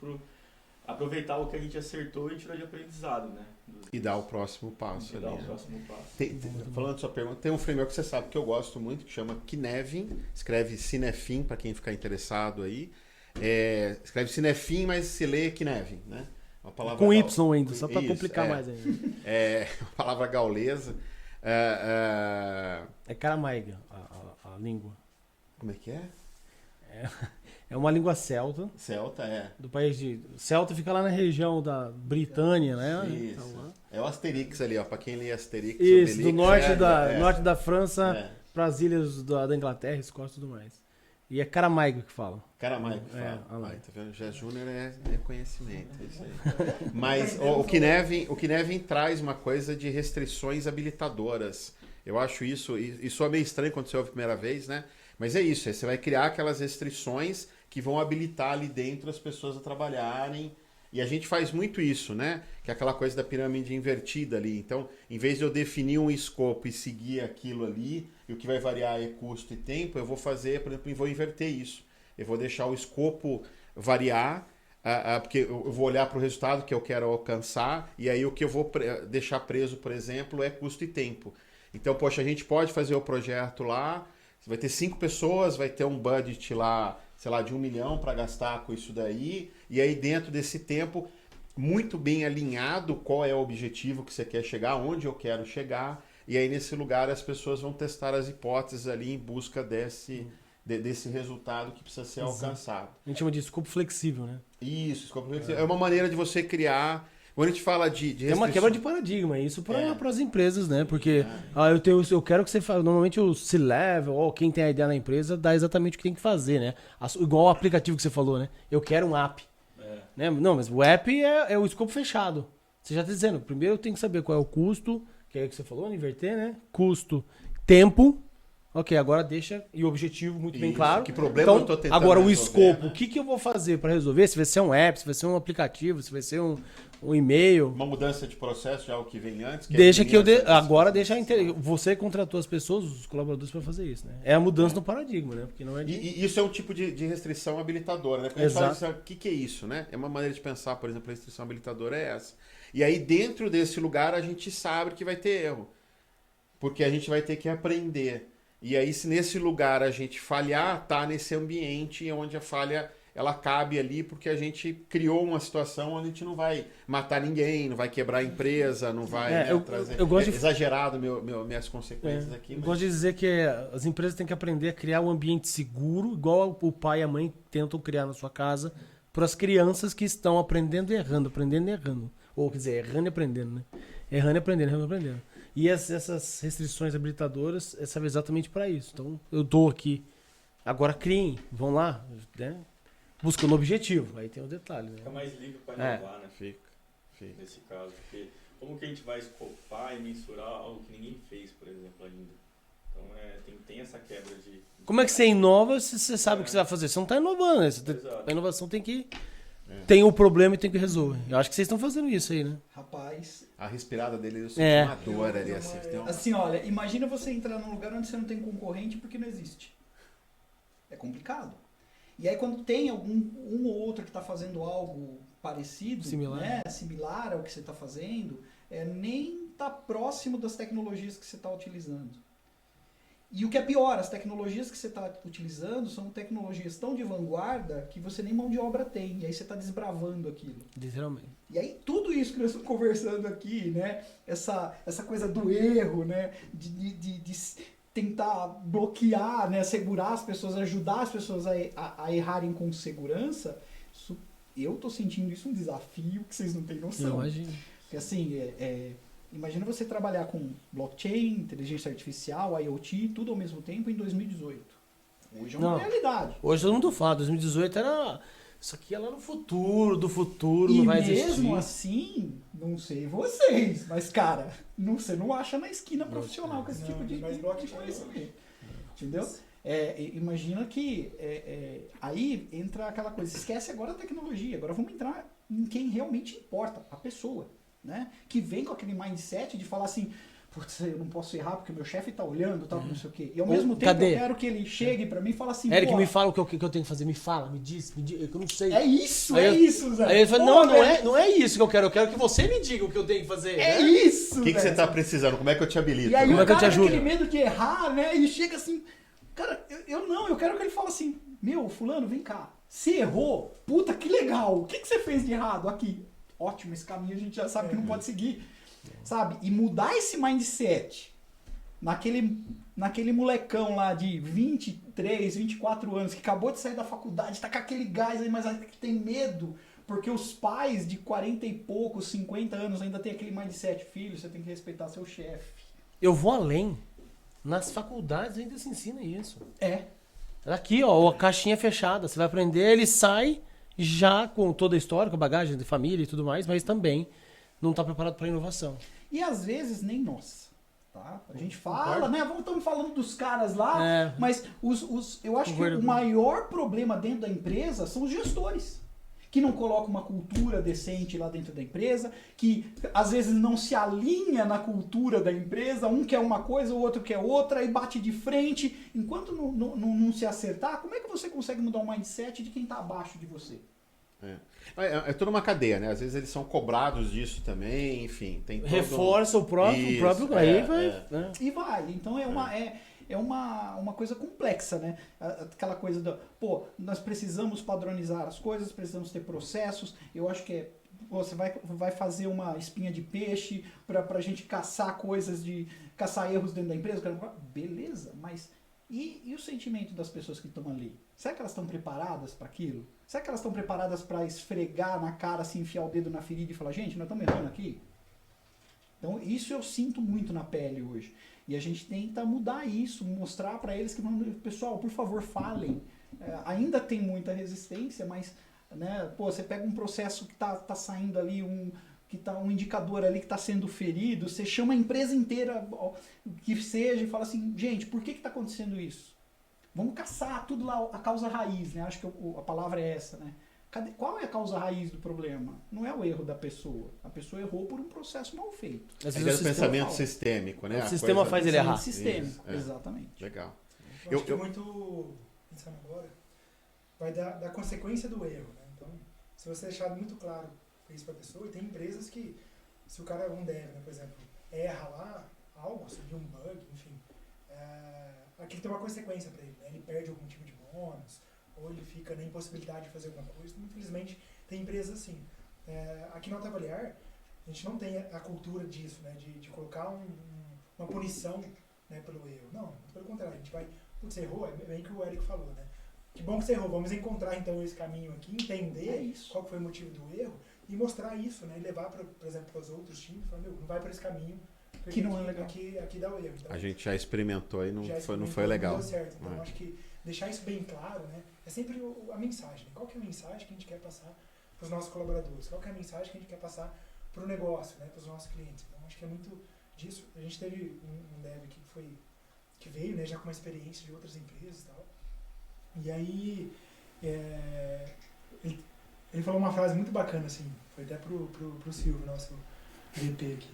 aproveitar o que a gente acertou e tirar de aprendizado, né? E dar o próximo passo. E dar ali, o né? próximo passo. Falando da sua pergunta, tem um framework que você sabe que eu gosto muito, que chama Kinevin. Escreve Cinefin, para quem ficar interessado aí. Escreve Cinefin, mas se lê Kinevin, né? Uma palavra Com Y ainda, só para Isso, complicar mais ainda. É uma palavra gaulesa. É caramaiga a língua. Como é que é? É uma língua celta, Celta, do país de... Celta fica lá na região da Britânia, né? Isso. Então, lá. É o Asterix ali, ó. Pra quem lê Asterix, Isso, Obelix, do norte da França É. para as ilhas da Inglaterra, Escócia e tudo mais. E é caramaiga que fala. Caramaico que fala. olha lá. Tá vendo? Já Júnior é conhecimento, é isso aí. Mas o Kinevin traz uma coisa de restrições habilitadoras. Eu acho isso é meio estranho quando você ouve a primeira vez, né? Mas é isso, você vai criar aquelas restrições que vão habilitar ali dentro as pessoas a trabalharem. E a gente faz muito isso, né? Que é aquela coisa da pirâmide invertida ali. Então, em vez de eu definir um escopo e seguir aquilo ali, e o que vai variar é custo e tempo, eu vou fazer, por exemplo, eu vou inverter isso. Eu vou deixar o escopo variar, porque eu vou olhar para o resultado que eu quero alcançar, e aí o que eu vou deixar preso, por exemplo, é custo e tempo. Então, poxa, a gente pode fazer o projeto lá, vai ter 5 pessoas, vai ter um budget lá, sei lá, de 1 milhão para gastar com isso daí, e aí dentro desse tempo, muito bem alinhado qual é o objetivo que você quer chegar, onde eu quero chegar, e aí nesse lugar as pessoas vão testar as hipóteses ali em busca desse resultado que precisa ser alcançado. A gente chama de escopo flexível, né? Isso, escopo flexível. É uma maneira de você criar... Quando a gente fala de É uma quebra de paradigma, isso para as empresas, né? Porque É. eu quero que você faça. Normalmente o C-Level, ou quem tem a ideia na empresa, dá exatamente o que tem que fazer, né? Igual o aplicativo que você falou, né? Eu quero um app. Né? Não, mas o app é o escopo fechado. Você já está dizendo, primeiro eu tenho que saber qual é o custo, que é o que você falou, inverter, né? Custo, tempo. Ok, agora deixa. E o objetivo muito bem Isso, claro. que problema então, eu tô tentando agora o resolver, escopo, né? o que eu vou fazer para resolver? Se vai ser um app, se vai ser um aplicativo, se vai ser um e-mail. Uma mudança de processo de algo que vem antes. Deixa que eu agora deixa deixa você contratou as pessoas, os colaboradores para fazer isso, né? É a mudança no paradigma, né? Porque não é de... E isso é um tipo de restrição habilitadora, né? Quando a gente fala isso, o que é isso, né? É uma maneira de pensar, por exemplo, a restrição habilitadora é essa. E aí dentro desse lugar a gente sabe que vai ter erro, porque a gente vai ter que aprender. E aí se nesse lugar a gente falhar, tá nesse ambiente onde a falha ela cabe ali, porque a gente criou uma situação onde a gente não vai matar ninguém, não vai quebrar a empresa, não vai trazer... eu gosto de... exagerado minhas consequências aqui. Eu Mas... gosto de dizer que as empresas têm que aprender a criar um ambiente seguro, igual o pai e a mãe tentam criar na sua casa, para as crianças que estão aprendendo e errando. Ou quer dizer, errando e aprendendo, né? Errando e aprendendo. E essas restrições habilitadoras servem exatamente para isso. Então, eu dou aqui. Agora criem, vão lá, né? buscando objetivo. Aí tem o detalhe, né? Fica mais livre para É. inovar, né? Fica. Nesse caso. Porque como que a gente vai escopar e mensurar algo que ninguém fez, por exemplo, ainda? Então tem essa quebra de... Como é que você inova se você sabe o que você vai fazer? Você não está inovando, né? Exato. A inovação tem que... Tem o problema e tem que resolver. Eu acho que vocês estão fazendo isso aí, né? Rapaz, A respirada dele, eu É. uma dor ali, assim. Tem um... assim, olha, imagina você entrar num lugar onde você não tem concorrente porque não existe. É complicado. E aí quando tem um ou outro que está fazendo algo parecido, Similar. né, similar ao que você está fazendo, nem está próximo das tecnologias que você está utilizando. E o que é pior, as tecnologias que você está utilizando são tecnologias tão de vanguarda que você nem mão de obra tem. E aí você está desbravando aquilo. Literalmente. E aí tudo isso que nós estamos conversando aqui, né? Essa coisa do erro, né? De tentar bloquear, né? Segurar as pessoas, ajudar as pessoas a errarem com segurança. Eu tô sentindo isso um desafio que vocês não têm noção. Imagina. Porque assim, imagina você trabalhar com blockchain, inteligência artificial, IoT, tudo ao mesmo tempo em 2018. Hoje é uma Não. realidade. Hoje todo mundo fala, 2018 era... Isso aqui é lá no futuro, do futuro, E não vai existir. mesmo assim, não sei vocês, mas cara, você não acha na esquina profissional com esse tipo de mas blockchain conhecimento. Entendeu? Imagina que aí entra aquela coisa, esquece agora a tecnologia, agora vamos entrar em quem realmente importa, a pessoa, né? Que vem com aquele mindset de falar assim, putz, eu não posso errar porque meu chefe tá olhando, tal, não sei o quê. E ao mesmo tempo cadê? eu quero que ele chegue pra mim e fale assim, Eric, pô, me fala o que eu tenho que fazer, me fala, me diz, que eu não sei. é isso, Aí é eu- isso, Zé. Aí ele fala, Pô, não é isso que eu quero que você me diga o que eu tenho que fazer. é né? isso, O que você velho. tá precisando? Como é que eu te habilito? E aí Como o é que eu cara te com ajudo? aquele medo de errar, né? E chega assim, cara, eu quero que ele fale assim, meu, fulano, vem cá, você errou? Puta, que legal, o que você fez de errado aqui? Ótimo, esse caminho a gente já sabe que não pode seguir, sabe? E mudar esse mindset naquele molecão lá de 23, 24 anos, que acabou de sair da faculdade, tá com aquele gás aí, mas que tem medo, porque os pais de 40 e poucos, 50 anos ainda tem aquele mindset, filho, você tem que respeitar seu chefe. Eu vou além. Nas faculdades ainda se ensina isso. É. Aqui, ó, a caixinha fechada. Você vai aprender, ele sai já com toda a história, com a bagagem de família e tudo mais, mas também não está preparado para inovação. E às vezes nem nós. Tá? A gente fala, né? Estamos falando dos caras lá, É. mas eu acho que Concordo. o maior problema dentro da empresa são os gestores. Que não colocam uma cultura decente lá dentro da empresa, que às vezes não se alinha na cultura da empresa, um quer uma coisa, o outro quer outra, e bate de frente. Enquanto não se acertar, como é que você consegue mudar o mindset de quem está abaixo de você? É toda uma cadeia, né? Às vezes eles são cobrados disso também, enfim. Tem todo Reforça o próprio, Isso, aí é, vai. é. né? E vai. Então é uma coisa complexa, né? Aquela coisa do, pô, nós precisamos padronizar as coisas, precisamos ter processos. Eu acho que você vai fazer uma espinha de peixe pra gente caçar caçar erros dentro da empresa. Beleza, mas e o sentimento das pessoas que estão ali? Será que elas estão preparadas para aquilo? Será que elas estão preparadas para esfregar na cara, assim, enfiar o dedo na ferida e falar, gente, nós estamos errando aqui? Então, isso eu sinto muito na pele hoje. E a gente tenta mudar isso, mostrar para eles que, pessoal, por favor, falem. Ainda tem muita resistência, mas, né, pô, você pega um processo que tá saindo ali, um indicador ali que está sendo ferido, você chama a empresa inteira, que seja, e fala assim, gente, por que está acontecendo isso? Vamos caçar tudo lá, a causa raiz, né? Acho que a palavra é essa, né? Qual é a causa raiz do problema? Não é o erro da pessoa. A pessoa errou por um processo mal feito. Às É vezes o pensamento sistêmico, né? O A sistema coisa- faz ele errar. Sistêmico, Isso, é. exatamente. Legal. Eu acho que muito, pensando agora, vai da consequência do erro, né? Então, se você deixar muito claro isso para a pessoa, e tem empresas que, se o cara é um dev, né, por exemplo, erra lá algo, subiu um bug, enfim, aquilo tem uma consequência para ele, né? Ele perde algum tipo de bônus, ou ele fica na impossibilidade de fazer alguma coisa. Então, infelizmente, tem empresas assim. Aqui na Avaliar, a gente não tem a cultura disso, né? De colocar uma punição, né, pelo erro. Não, pelo contrário, a gente vai, putz, você errou, é bem que o Eric falou, né? Que bom que você errou, vamos encontrar então esse caminho aqui, entender qual que foi o motivo do erro e mostrar isso, né? E levar, por exemplo, para os outros times, falar, meu, não vai para esse caminho, porque Que não é legal. Aqui dá o erro. Então, A gente já experimentou e não já foi experimentou, legal. Não deu certo. Então, É. acho que deixar isso bem claro, né? É sempre a mensagem. Né? Qual que é a mensagem que a gente quer passar para os nossos colaboradores? Qual que é a mensagem que a gente quer passar para o negócio, né? Para os nossos clientes? Então, acho que é muito disso. A gente teve um dev que veio, né? Já com uma experiência de outras empresas e tal. E aí, ele falou uma frase muito bacana, assim, foi até pro Silvio, nosso VP aqui.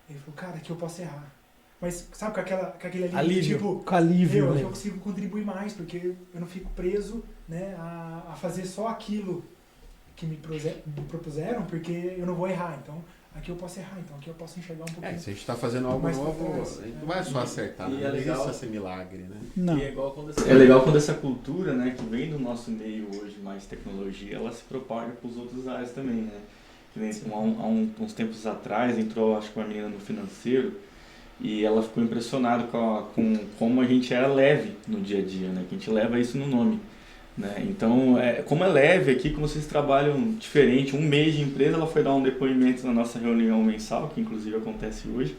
Ele falou, cara, aqui eu posso errar. Mas sabe com aquele alívio, tipo, com alívio, eu consigo contribuir mais, porque eu não fico preso, né, a fazer só aquilo que me propuseram, porque eu não vou errar. Então, aqui eu posso errar, então aqui eu posso enxergar um pouquinho. Se a gente está fazendo algo mais novo, trás, não vai só acertar, E né? é Não legal. precisa ser milagre, né? Não. E é legal quando essa cultura, né, que vem do nosso meio hoje, mais tecnologia, ela se propaga para os outros áreas também, né? Que nem há uns tempos atrás entrou, acho que uma menina no financeiro e ela ficou impressionada com como a gente era leve no dia a dia, né? Que a gente leva isso no nome, né? Então, como é leve aqui, como vocês trabalham diferente, um mês de empresa, ela foi dar um depoimento na nossa reunião mensal, que inclusive acontece hoje.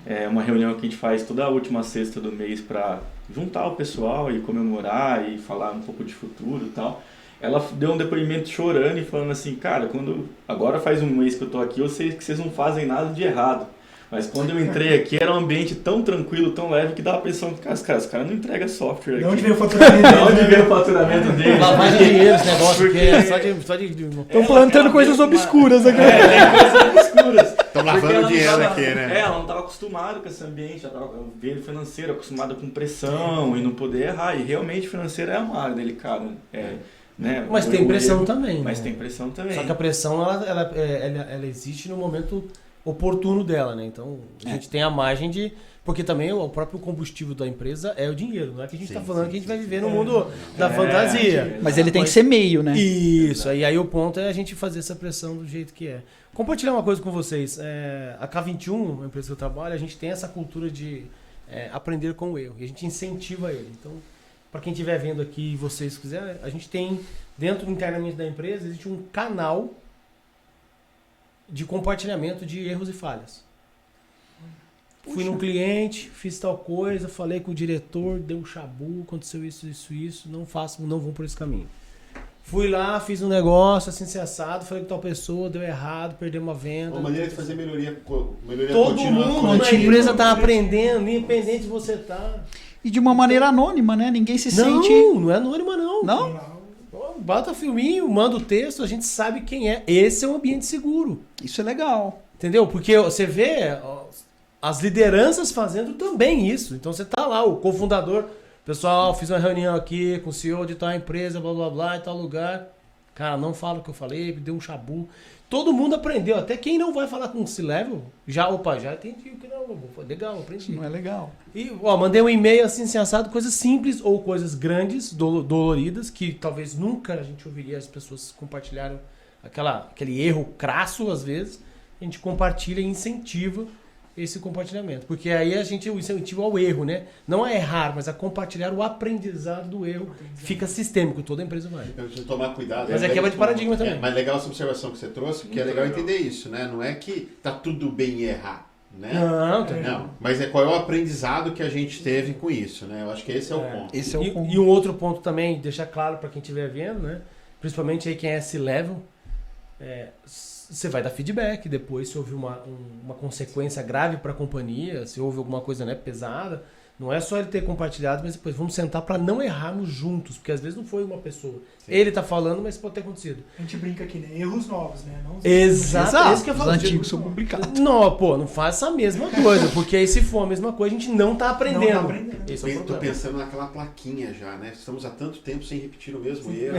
É uma reunião que a gente faz toda a última sexta do mês para juntar o pessoal e comemorar e falar um pouco de futuro e tal. Ela deu um depoimento chorando e falando assim, cara, agora faz um mês que eu tô aqui, eu sei que vocês não fazem nada de errado. Mas quando eu entrei aqui, era um ambiente tão tranquilo, tão leve, que dava a impressão que os caras não entregam software aqui. De onde veio o faturamento De onde veio o faturamento dele? Lavagem de dinheiro, esse negócio aqui é só de... Estão plantando coisas obscuras aqui. Coisas obscuras. Estão lavando dinheiro aqui, né? Ela não estava acostumada com esse ambiente, ela estava veio financeiro, acostumada com pressão e não poder errar. E realmente financeiro é uma área delicada. Né? Mas tem pressão também. Mas né? tem pressão também. Só que a pressão, ela existe no momento oportuno dela, né? Então, a gente tem a margem de... Porque também o próprio combustível da empresa é o dinheiro. Não é que a gente está falando que a gente vai viver no mundo da fantasia. Mas ele tem que ser meio, né? Isso. E aí o ponto é a gente fazer essa pressão do jeito que é. Compartilhar uma coisa com vocês. A K21, a empresa que eu trabalho, a gente tem essa cultura de aprender com o erro. E a gente incentiva ele. Então, para quem estiver vendo aqui e vocês quiserem, a gente tem, dentro internamente da empresa, existe um canal de compartilhamento de erros e falhas. Fui num cliente, fiz tal coisa, falei com o diretor, deu um chabu, aconteceu isso, não vão por esse caminho. Fui lá, fiz um negócio assim, assado, falei com tal pessoa, deu errado, perdemos uma venda. Uma maneira de fazer melhoria Todo contínua, mundo contínua. na empresa tá aprendendo, independente de você tá. E de uma maneira anônima, né? Ninguém se sente... Não é anônima não. Não? Bota filminho, manda o texto, a gente sabe quem é. Esse é um ambiente seguro. Isso é legal. Entendeu? Porque você vê as lideranças fazendo também isso. Então você tá lá, o cofundador, pessoal, fiz uma reunião aqui com o CEO de tal empresa, blá blá blá, em tal lugar. Cara, não fala o que eu falei, me deu um chabu. Todo mundo aprendeu, até quem não vai falar com o C-Level, já entendi o que não, foi legal, aprendi. Não é legal. E, mandei um e-mail assim, assado, coisas simples ou coisas grandes, doloridas, que talvez nunca a gente ouviria as pessoas compartilharem aquele erro crasso, às vezes. A gente compartilha e incentiva esse compartilhamento. Porque aí a gente incentiva ao erro, né? Não a errar, mas a compartilhar o aprendizado do erro. Fica sistêmico, toda a empresa vai. Eu preciso tomar cuidado. Mas é quebra de paradigma também. Mas legal essa observação que você trouxe, porque é legal entender isso, né? Não é que tá tudo bem errar, né? Não, mas qual é o aprendizado que a gente teve com isso, né? Eu acho que esse é o ponto. Esse é o ponto. E um outro ponto também, deixar claro para quem estiver vendo, né? Principalmente aí quem é C-Level, você vai dar feedback depois se houve uma consequência grave para a companhia, se houve alguma coisa, né, pesada. Não é só ele ter compartilhado, mas depois vamos sentar para não errarmos juntos, porque às vezes não foi uma pessoa. Sim. Ele tá falando, mas pode ter acontecido. A gente brinca aqui, né? Erros novos, né? Não Exato. Isso que eu falo. Os antigos são complicados. Não faça a mesma coisa, porque aí se for a mesma coisa, a gente não tá aprendendo. Não tá aprendendo. Esse é o Tô pensando naquela plaquinha já, né? Estamos há tanto tempo sem repetir o mesmo erro.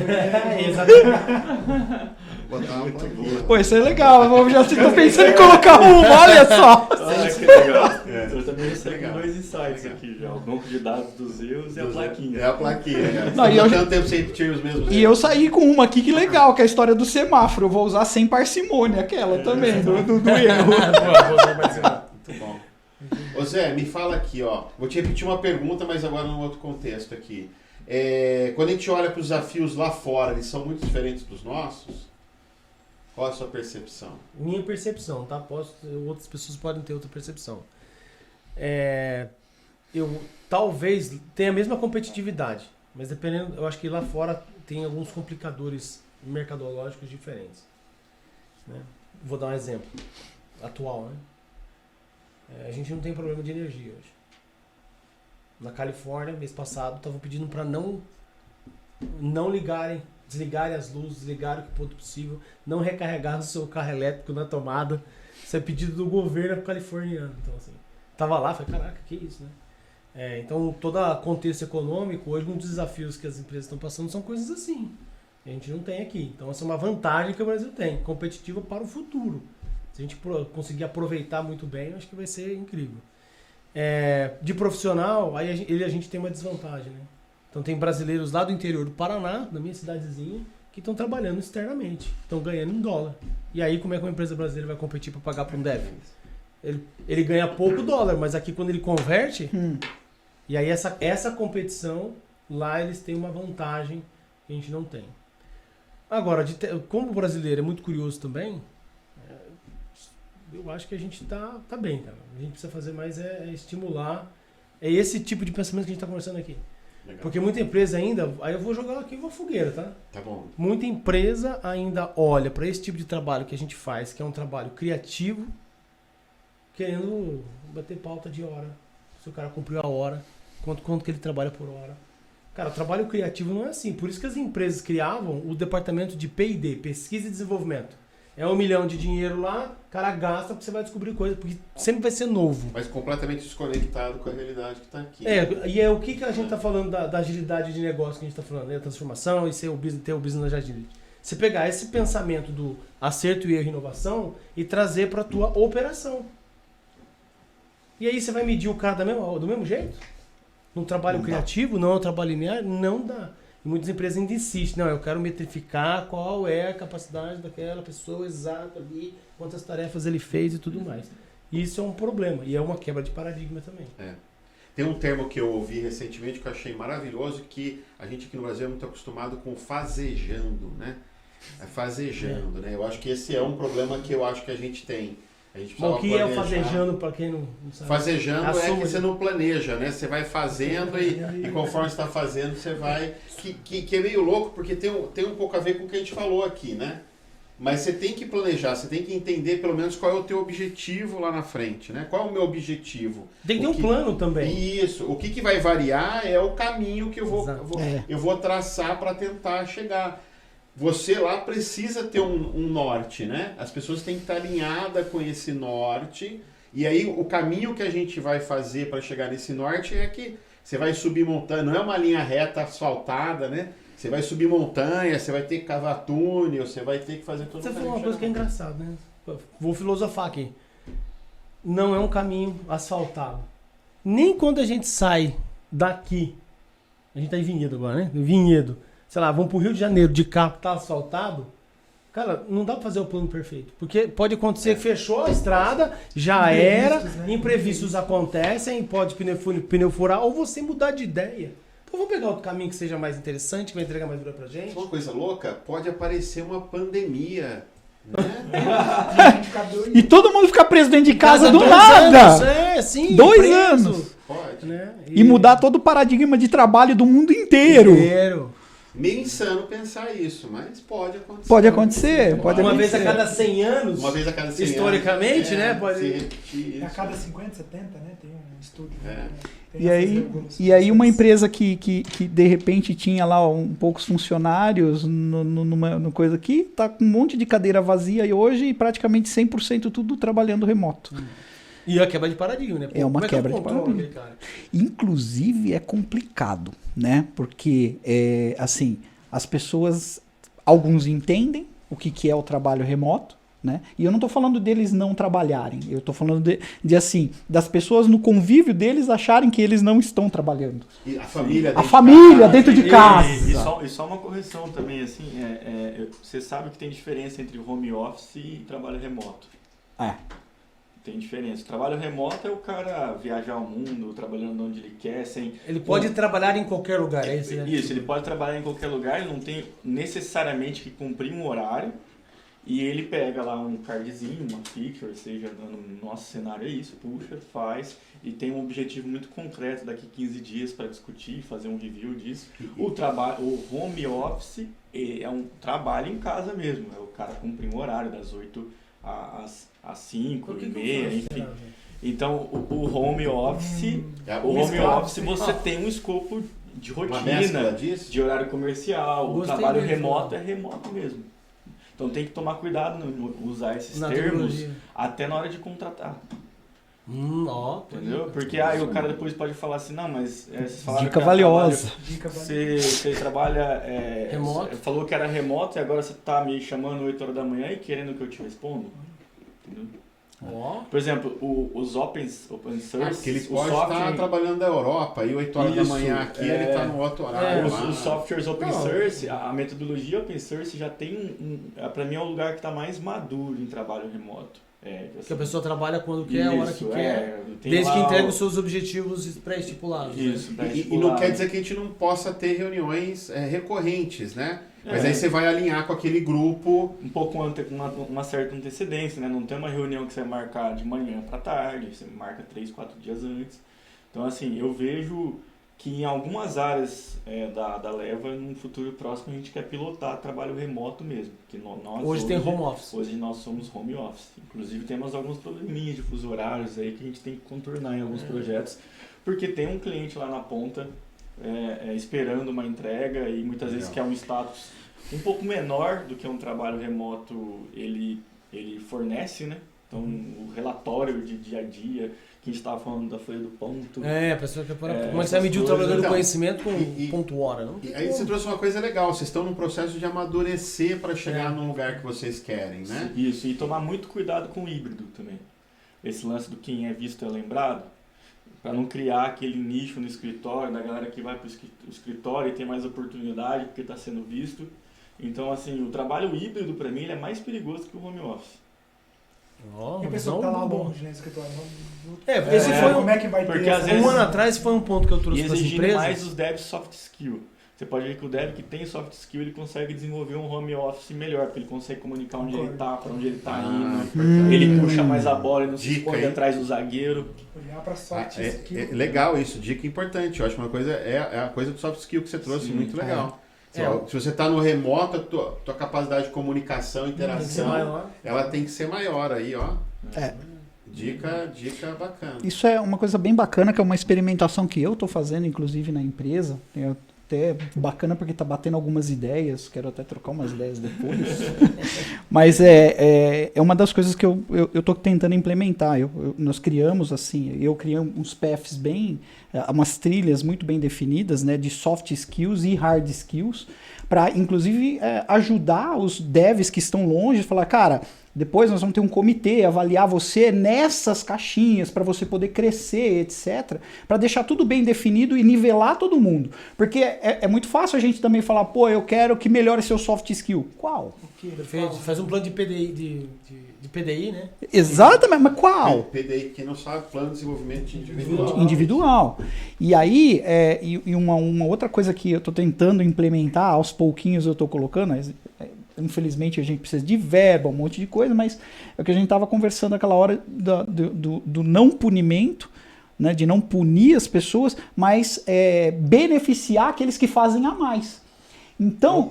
Exatamente. Botar uma plaquinha. Pô, isso é legal. Eu já estou pensando em colocar olha só. Que legal. Eu também recebi 2 insights aqui já. O banco de dados dos erros e a plaquinha. É a plaquinha, Não, Estamos há tanto tempo sem repetir os mesmos erros. E eu saí com uma aqui que legal, que é a história do semáforo. Eu vou usar sem parcimônia, aquela também, do erro. Muito bom. Ô Zé, me fala aqui, ó. Vou te repetir uma pergunta, mas agora num outro contexto aqui. Quando a gente olha para os desafios lá fora, eles são muito diferentes dos nossos? Qual a sua percepção? Minha percepção, tá? Outras pessoas podem ter outra percepção. Eu talvez tenha a mesma competitividade, Mas dependendo, eu acho que lá fora tem alguns complicadores mercadológicos diferentes. Né? Vou dar um exemplo atual, né? A gente não tem problema de energia hoje. Na Califórnia, mês passado, estavam pedindo para não ligarem, desligarem as luzes, desligarem o que for possível, não recarregar o seu carro elétrico na tomada. Isso é pedido do governo californiano. Então, assim, tava lá, falei, caraca, que isso, né? Então, todo contexto econômico, hoje, um dos desafios que as empresas estão passando são coisas assim. A gente não tem aqui. Então, essa é uma vantagem que o Brasil tem, competitiva para o futuro. Se a gente conseguir aproveitar muito bem, eu acho que vai ser incrível. De profissional, aí a gente tem uma desvantagem, né? Então tem brasileiros lá do interior do Paraná, da minha cidadezinha, que estão trabalhando externamente, estão ganhando em dólar. E aí como é que uma empresa brasileira vai competir para pagar para um dev? Ele ganha pouco dólar, mas aqui quando ele converte, e aí essa competição, lá eles têm uma vantagem que a gente não tem. Agora, como o brasileiro é muito curioso também, eu acho que a gente tá bem, cara. A gente precisa fazer mais estimular. É esse tipo de pensamento que a gente está conversando aqui. Legal. Porque muita empresa ainda... Aí eu vou jogar aqui uma fogueira, tá? Tá bom. Muita empresa ainda olha para esse tipo de trabalho que a gente faz, que é um trabalho criativo, querendo bater pauta de hora. Se o cara cumpriu a hora, quanto que ele trabalha por hora. Cara, o trabalho criativo não é assim. Por isso que as empresas criavam o departamento de P&D, Pesquisa e Desenvolvimento. É 1 milhão de dinheiro lá, o cara gasta porque você vai descobrir coisa, porque sempre vai ser novo. Mas completamente desconectado com a realidade que está aqui. E é o que a gente está falando da agilidade de negócio que a gente está falando, né? A transformação e ter o business na agilidade. Você pegar esse pensamento do acerto e erro e inovação e trazer para a tua operação. E aí você vai medir o cara do mesmo jeito? Num trabalho criativo, não é um trabalho linear? Não dá. E muitas empresas ainda insistem, não, eu quero metrificar qual é a capacidade daquela pessoa exata ali, quantas tarefas ele fez e tudo mais. Isso é um problema e é uma quebra de paradigma também. Tem um termo que eu ouvi recentemente que eu achei maravilhoso, que a gente aqui no Brasil é muito acostumado com fazejando, né? Fazejando, né? Eu acho que esse é um problema que eu acho que a gente tem. O que é o fazejando, para quem não sabe? Fazejando é que você não planeja, né? Você vai fazendo e conforme você está fazendo, você vai... Que é meio louco, porque tem um pouco a ver com o que a gente falou aqui, né? Mas você tem que planejar, você tem que entender pelo menos qual é o teu objetivo lá na frente, né? Qual é o meu objetivo? Tem que ter um plano também. Isso. O que vai variar é o caminho que eu vou traçar para tentar chegar. Você lá precisa ter um norte, né? As pessoas têm que estar alinhadas com esse norte. E aí o caminho que a gente vai fazer para chegar nesse norte é que você vai subir montanha. Não é uma linha reta asfaltada, né? Você vai subir montanha, você vai ter que cavar túnel, você vai ter que fazer tudo. Você falou uma coisa que é engraçada, né? Vou filosofar aqui. Não é um caminho asfaltado. Nem quando a gente sai daqui, a gente tá em Vinhedo agora, né? Vinhedo. Sei lá, vamos pro Rio de Janeiro de carro, tá asfaltado. Cara, não dá pra fazer o plano perfeito. Porque pode acontecer que fechou a estrada, já era, imprevistos acontecem, pode pneu furar, ou você mudar de ideia. Então vamos pegar outro caminho que seja mais interessante, que vai entregar mais dura pra gente. Uma coisa louca, pode aparecer uma pandemia, né? E todo mundo ficar preso dentro de casa do nada. Sim, 2 preso. anos. Pode. Né? E mudar todo o paradigma de trabalho do mundo inteiro. Meio insano pensar isso, mas pode acontecer. Pode acontecer. Uma vez a cada 100 anos. Uma vez a cada 100 historicamente, anos. né? Pode se repetir isso. A cada 50, 70, né? Tem um estudo. Né? E aí uma empresa que de repente tinha lá poucos funcionários numa coisa aqui, tá com um monte de cadeira vazia e hoje praticamente 100% tudo trabalhando remoto. E a quebra de paradigma, né? É uma quebra de paradigma. Inclusive é complicado, né? Porque, assim, as pessoas, alguns entendem o que é o trabalho remoto, né? E eu não estou falando deles não trabalharem, eu estou falando de assim, das pessoas no convívio deles acharem que eles não estão trabalhando. E a família dentro de casa. E só uma correção também, assim, você sabe que tem diferença entre home office e trabalho remoto. Tem diferença. O trabalho remoto é o cara viajar ao mundo, trabalhando onde ele quer, sem... Ele pode trabalhar em qualquer lugar, é isso, né? Isso, ele pode trabalhar em qualquer lugar, ele não tem necessariamente que cumprir um horário, E ele pega lá um cardzinho, uma feature, seja no nosso cenário é isso, puxa, faz, e tem um objetivo muito concreto daqui 15 dias para discutir, fazer um review disso. O home office é um trabalho em casa mesmo, o cara cumpre um horário das 8 às 5, e meia, enfim. Então, o home office, você tem um escopo de rotina, de horário comercial, o trabalho remoto é remoto mesmo. Então tem que tomar cuidado no usar esses termos até na hora de contratar. Entendeu? Porque o cara depois pode falar assim, não, mas vocês falaram dica valiosa. Você trabalha remoto. Falou que era remoto e agora você tá me chamando 8 horas da manhã e querendo que eu te responda. Entendeu? Por exemplo, os open source... porque ele pode estar trabalhando da Europa e 8 horas da manhã aqui ele está no outro horário. Os softwares open source, a metodologia open source já tem para mim é o lugar que está mais maduro em trabalho remoto. Que a pessoa trabalha quando quer, a hora que quer, desde que entregue os seus objetivos pré-estipulados. Isso, e não quer dizer que a gente não possa ter reuniões recorrentes, né? Mas aí você vai alinhar com aquele grupo... Um pouco uma certa antecedência, né? Não tem uma reunião que você vai marcar de manhã para tarde, você marca 3, 4 dias antes. Então, assim, eu vejo que em algumas áreas da Leva, no futuro próximo, a gente quer pilotar trabalho remoto mesmo. Que hoje tem home office. Hoje nós somos home office. Inclusive, temos alguns probleminhas de fuso horários aí que a gente tem que contornar em alguns projetos, porque tem um cliente lá na ponta... esperando uma entrega e muitas vezes quer um status um pouco menor do que um trabalho remoto ele fornece, né? Então o relatório de dia a dia que a gente estava falando da folha do ponto. A pessoa quer como é que você vai medir o trabalhador do conhecimento com ponto hora, não? E aí você trouxe uma coisa legal, vocês estão no processo de amadurecer para chegar no lugar que vocês querem, né? Isso, e tomar muito cuidado com o híbrido também. Esse lance do quem é visto é lembrado, para não criar aquele nicho no escritório, da galera que vai para o escritório e tem mais oportunidade porque está sendo visto. Então, assim, o trabalho híbrido, para mim, ele é mais perigoso que o home office. E a pessoa que está lá longe, né, no escritório. Esse foi como é que vai porque ter às vezes, um ano atrás foi um ponto que eu trouxe para as empresas. Mais os devs soft skill. Você pode ver que o dev que tem soft skill, ele consegue desenvolver um home office melhor, porque ele consegue comunicar onde ele está, para onde ele está indo. Ele puxa mais a bola e não se esconde atrás do zagueiro. Olhar para soft skill. Legal isso, dica importante. Eu acho que uma coisa é a coisa do soft skill que você trouxe, muito legal. Se você está no remoto, a tua capacidade de comunicação, interação, ela tem que ser maior aí, ó. Dica bacana. Isso é uma coisa bem bacana, que é uma experimentação que eu estou fazendo, inclusive, na empresa. Até bacana porque está batendo algumas ideias, quero até trocar umas ideias depois. Mas é uma das coisas que eu estou tentando implementar. Nós criamos, assim, eu criei uns paths umas trilhas muito bem definidas, né, de soft skills e hard skills, para, inclusive, ajudar os devs que estão longe a falar, cara, depois nós vamos ter um comitê, avaliar você nessas caixinhas para você poder crescer, etc. Para deixar tudo bem definido e nivelar todo mundo. Porque é muito fácil a gente também falar, pô, eu quero que melhore seu soft skill. Qual? Perfeito. Faz um plano de PDI, de PDI, né? Exatamente, mas qual? PDI, quem não sabe, plano de desenvolvimento individual. Individual. E aí, uma outra coisa que eu estou tentando implementar, aos pouquinhos eu estou colocando, infelizmente a gente precisa de verba, um monte de coisa, mas é o que a gente estava conversando naquela hora do não punimento, né, de não punir as pessoas, mas beneficiar aqueles que fazem a mais. Então,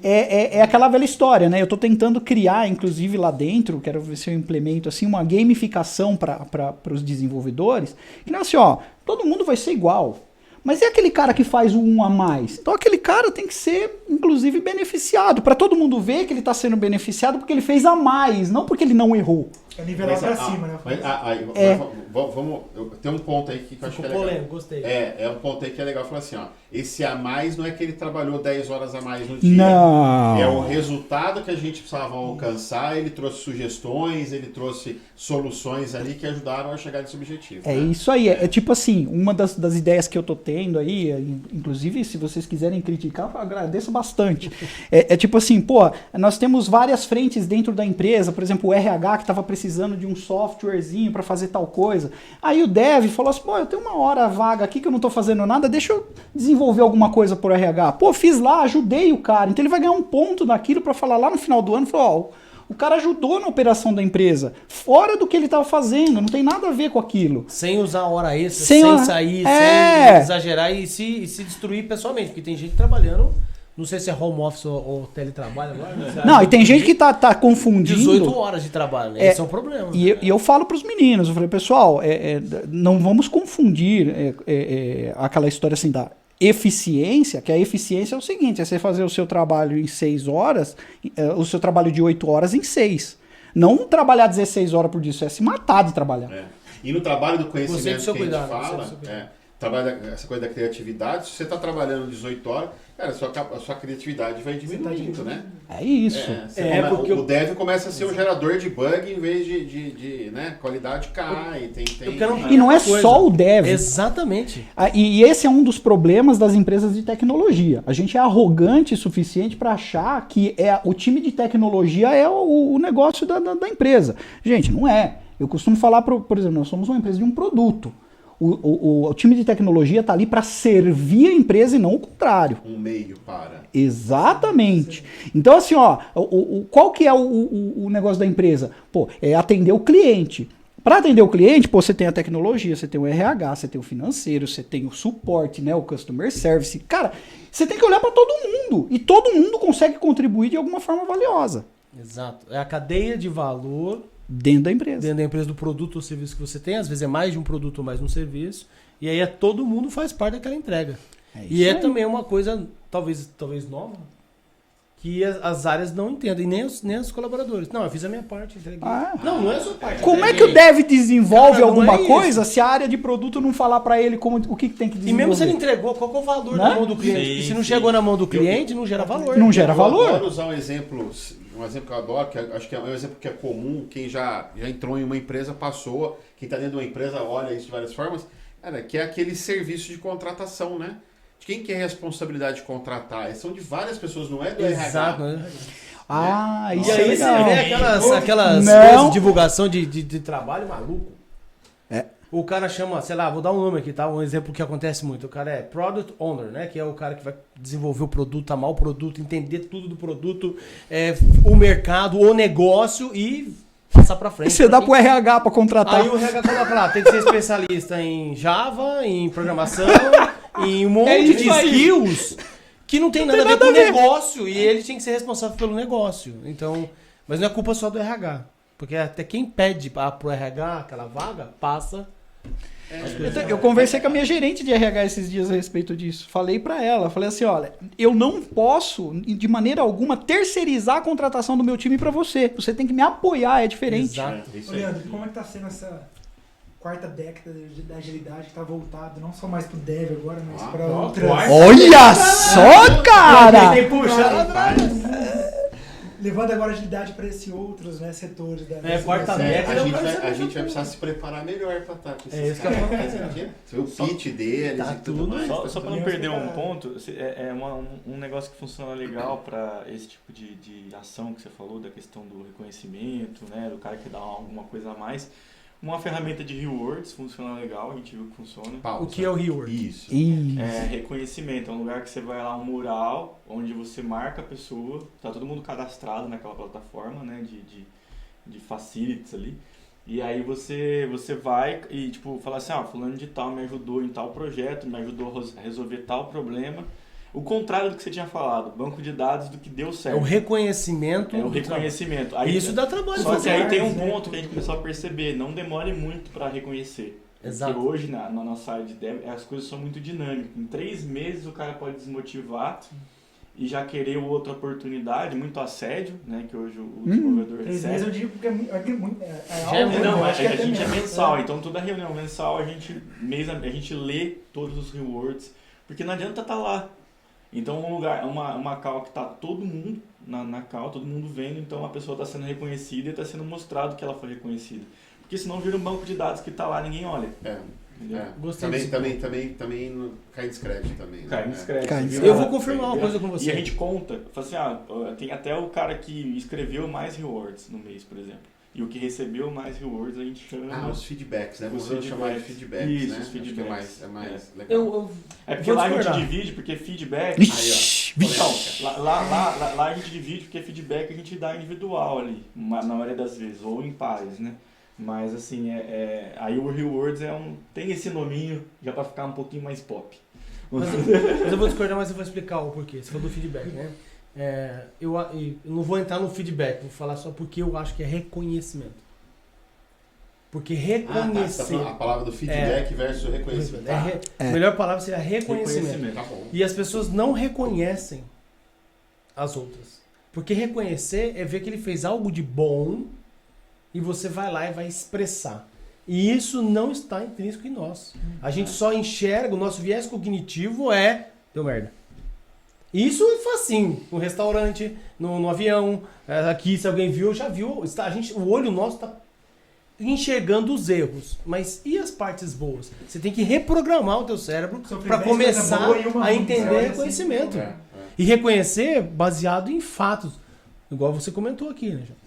é aquela velha história, né? Eu estou tentando criar, inclusive lá dentro, quero ver se eu implemento assim, uma gamificação para os desenvolvedores, que não é assim, ó, todo mundo vai ser igual. Mas é aquele cara que faz o 1 a mais. Então aquele cara tem que ser, inclusive, beneficiado. Para todo mundo ver que ele está sendo beneficiado porque ele fez a mais, não porque ele não errou. É nivelar para cima, né? Vamos, tem um ponto aí que eu acho que é legal. Polêmico, gostei. É um ponto aí que é legal. Falar assim, ó, esse a mais não é que ele trabalhou 10 horas a mais no dia. Não. É o resultado que a gente precisava alcançar. Ele trouxe sugestões, ele trouxe soluções ali que ajudaram a chegar nesse objetivo. É, né? Isso aí. É tipo assim, uma das ideias que eu tô tendo aí, inclusive se vocês quiserem criticar, eu agradeço bastante. É tipo assim, pô, nós temos várias frentes dentro da empresa, por exemplo, o RH que estava precisando de um softwarezinho para fazer tal coisa. Aí o dev falou assim, pô, eu tenho uma hora vaga aqui que eu não tô fazendo nada, deixa eu desenvolver desenvolver alguma coisa por RH? Pô, fiz lá, ajudei o cara. Então ele vai ganhar um ponto daquilo para falar lá no final do ano, falar, ó, o cara ajudou na operação da empresa, fora do que ele estava fazendo, não tem nada a ver com aquilo. Sem usar hora extra, Sem sem hora- sair, É. sem exagerar e se destruir pessoalmente. Porque tem gente trabalhando, não sei se é home office ou teletrabalho agora. Não, e tem gente que tá confundindo. 18 horas de trabalho, né? Esse é um problema. E eu falo para os meninos, eu falei, pessoal, não vamos confundir aquela história assim da eficiência, que a eficiência é o seguinte, é você fazer o seu trabalho em 6 horas, o seu trabalho de 8 horas em 6. Não trabalhar 16 horas por dia, isso é se matar de trabalhar. É. E no trabalho do conhecimento Você do seu que a gente cuidado, você fala, do seu cuidado. trabalha essa coisa da criatividade, se você está trabalhando 18 horas, cara, a sua criatividade vai diminuindo, né? É isso. porque o dev começa a ser um gerador de bug em vez de né, qualidade cai. E não é só o dev. Exatamente. E esse é um dos problemas das empresas de tecnologia. A gente é arrogante o suficiente para achar que o time de tecnologia é o negócio da empresa. Gente, não é. Eu costumo falar, por exemplo, nós somos uma empresa de um produto. O time de tecnologia está ali para servir a empresa e não o contrário. Um meio para. Exatamente. Então, assim, ó, qual que é o negócio da empresa? Pô, é atender o cliente. Para atender o cliente, pô, você tem a tecnologia, você tem o RH, você tem o financeiro, você tem o suporte, né, o customer service. Cara, você tem que olhar para todo mundo. E todo mundo consegue contribuir de alguma forma valiosa. Exato. É a cadeia de valor Dentro da empresa. dentro da empresa do produto ou serviço que você tem. Às vezes é mais de um produto ou mais de um serviço. E aí todo mundo faz parte daquela entrega. E é também uma coisa, talvez nova, que as áreas não entendem, nem os colaboradores. Não, eu fiz a minha parte, entreguei. Não é a sua parte. Como é que o dev desenvolve Cara, não alguma é coisa isso. se a área de produto não falar para ele o que tem que E desenvolver? mesmo se ele entregou, qual que é o valor Né? na mão do cliente? Sim, E se não sim. chegou na mão do cliente, não gera valor. Não gera valor. Eu adoro usar um exemplo que eu adoro, que acho que é um exemplo que é comum, quem já entrou em uma empresa, passou, quem está dentro de uma empresa olha isso de várias formas, cara, que é aquele serviço de contratação, né? De quem que é a responsabilidade de contratar? São de várias pessoas, não é do Exato. RH. Né? Ah, E isso é aí legal. você vê aquelas Não. coisas de divulgação de trabalho maluco. É. O cara chama, sei lá, vou dar um nome aqui, tá? Um exemplo que acontece muito. O cara é Product Owner, né? Que é o cara que vai desenvolver o produto, amar o produto, entender tudo do produto, o mercado, o negócio e passar pra frente. E você dá pro RH para contratar. Aí o RH coloca lá, tem que ser especialista em Java, em programação, em um monte isso de aí. skills que não tem nada a ver com o negócio. E ele tem que ser responsável pelo negócio. Então, mas não é culpa só do RH. Porque até quem pede pro RH aquela vaga, passa. Eu conversei com a minha gerente de RH esses dias a respeito disso. Falei pra ela, falei assim, olha, eu não posso, de maneira alguma, terceirizar a contratação do meu time pra você. Você tem que me apoiar, é diferente. Exato. Isso Ô, aí. Leandro, como é que tá sendo essa quarta década da agilidade que tá voltado não só mais pro dev agora, mas para outras... Olha só, cara! Tem puxado. Levando agora a agilidade para esses outros, né, setores da quarta da- década. A gente vai precisar se preparar melhor para estar com esses É isso que eu caras. ia falar. Você vê o pitch deles Tá e tudo tudo. mais. Só para não Podemos perder um preparar. ponto, um negócio que funciona legal para esse tipo de ação que você falou, da questão do reconhecimento, né, do cara que dá alguma coisa a mais. Uma ferramenta de rewards funciona legal, a gente viu que funciona. Pausa. O que é o reward? Isso. Reconhecimento, é um lugar que você vai lá, um mural, onde você marca a pessoa, tá todo mundo cadastrado naquela plataforma, né, de facilities ali. E aí você vai e tipo, fala assim, fulano de tal me ajudou em tal projeto, me ajudou a resolver tal problema. O contrário do que você tinha falado, banco de dados do que deu É certo. o reconhecimento. É o do reconhecimento. trabalho. Aí, Isso dá trabalho. só que fazer. aí tem um né? ponto que a gente começou a perceber, não demore muito para reconhecer. Exato. Porque hoje, na nossa área de dev, as coisas são muito dinâmicas. Em 3 meses o cara pode desmotivar e já querer outra oportunidade, muito assédio, né? Que hoje o desenvolvedor 3 recebe. meses eu digo porque é muito... Já é algo, muito, eu Não, a acho que até gente é menos, mensal, né? então toda reunião mensal a gente lê todos os rewards, porque não adianta estar lá. Então uma call que está todo mundo na call, todo mundo vendo, então a pessoa está sendo reconhecida e está sendo mostrado que ela foi reconhecida. Porque senão vira um banco de dados que está lá, ninguém olha. Entendeu? Gostei Também cai em descrédito também. né? Cai descrédito. Cai em Vira- Eu vou confirmar uma coisa com você. E a gente conta, fala assim, tem até o cara que escreveu mais rewards no mês, por exemplo. E o que recebeu mais rewards a gente chama... os feedbacks, né? Os Você chamar de feedbacks. feedbacks, Isso, né? os feedbacks. Acho que é mais legal. Eu porque vou lá a gente discordar. divide, porque feedback... Vixe, Então, lá a gente divide porque feedback a gente dá individual ali, na maioria das vezes, ou em pares, né? Mas assim, aí o rewards tem esse nominho já pra ficar um pouquinho mais pop. Mas eu vou discordar, mas eu vou explicar o porquê. Você falou do feedback, né? Eu não vou entrar no feedback, vou falar só porque eu acho que é reconhecimento. Porque reconhecer... Você tá falando a palavra do feedback versus reconhecimento. A melhor palavra seria reconhecimento. Tá bom. E as pessoas não reconhecem as outras. Porque reconhecer é ver que ele fez algo de bom e você vai lá e vai expressar. E isso não está intrínseco em nós. A gente só enxerga, o nosso viés cognitivo deu merda. Isso é facinho. No restaurante, no avião, aqui, se alguém viu, já viu. O olho nosso está enxergando os erros. Mas e as partes boas? Você tem que reprogramar o teu cérebro para começar a entender conhecimento. E reconhecer baseado em fatos. Igual você comentou aqui, né, João?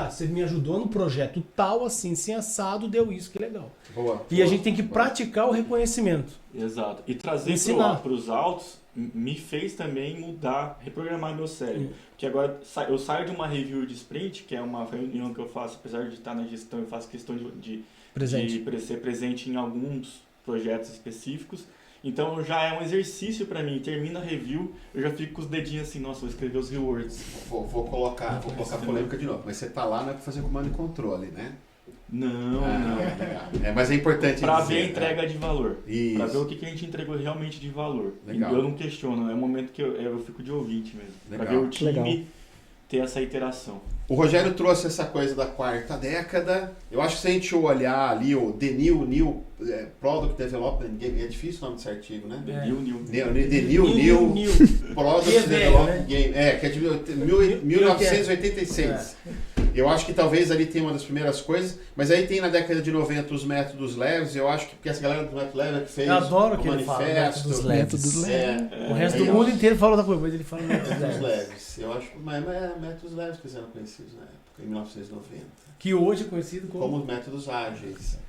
Você me ajudou no projeto tal, assim, sem assado, deu isso, que legal. Boa. E a gente tem que praticar o reconhecimento. Exato. E trazer para os altos me fez também mudar, reprogramar meu cérebro. Porque agora eu saio de uma review de sprint, que é uma reunião que eu faço, apesar de estar na gestão, eu faço questão de ser presente em alguns projetos específicos. Então já é um exercício para mim. Termina a review, eu já fico com os dedinhos assim, nossa, vou escrever os rewards. Vou colocar polêmica de novo. Mas você tá lá não é para fazer comando e controle, né? Não. Mas é importante para dizer, ver a entrega de valor. Para ver o que a gente entregou realmente de valor. Legal. Eu não questiono, é um momento que eu fico de ouvinte mesmo. Para ver o time ter essa interação. O Rogério trouxe essa coisa da quarta década. Eu acho que se a gente olhar ali o The New Product Development Game, é difícil o nome desse artigo, né? The New The New Product Development Game. Que é de 1986. Eu acho que talvez ali tenha uma das primeiras coisas, mas aí tem na década de 90 os métodos leves. Eu acho que porque essa galera do método leve que fez eu adoro o que ele fala manifesto. métodos leves. O resto do eu mundo acho. inteiro fala outra coisa, mas ele fala métodos Métodos leves. leves. Eu acho, mas métodos leves que eram conhecidos na época, em 1990. Que hoje é conhecido como métodos ágeis.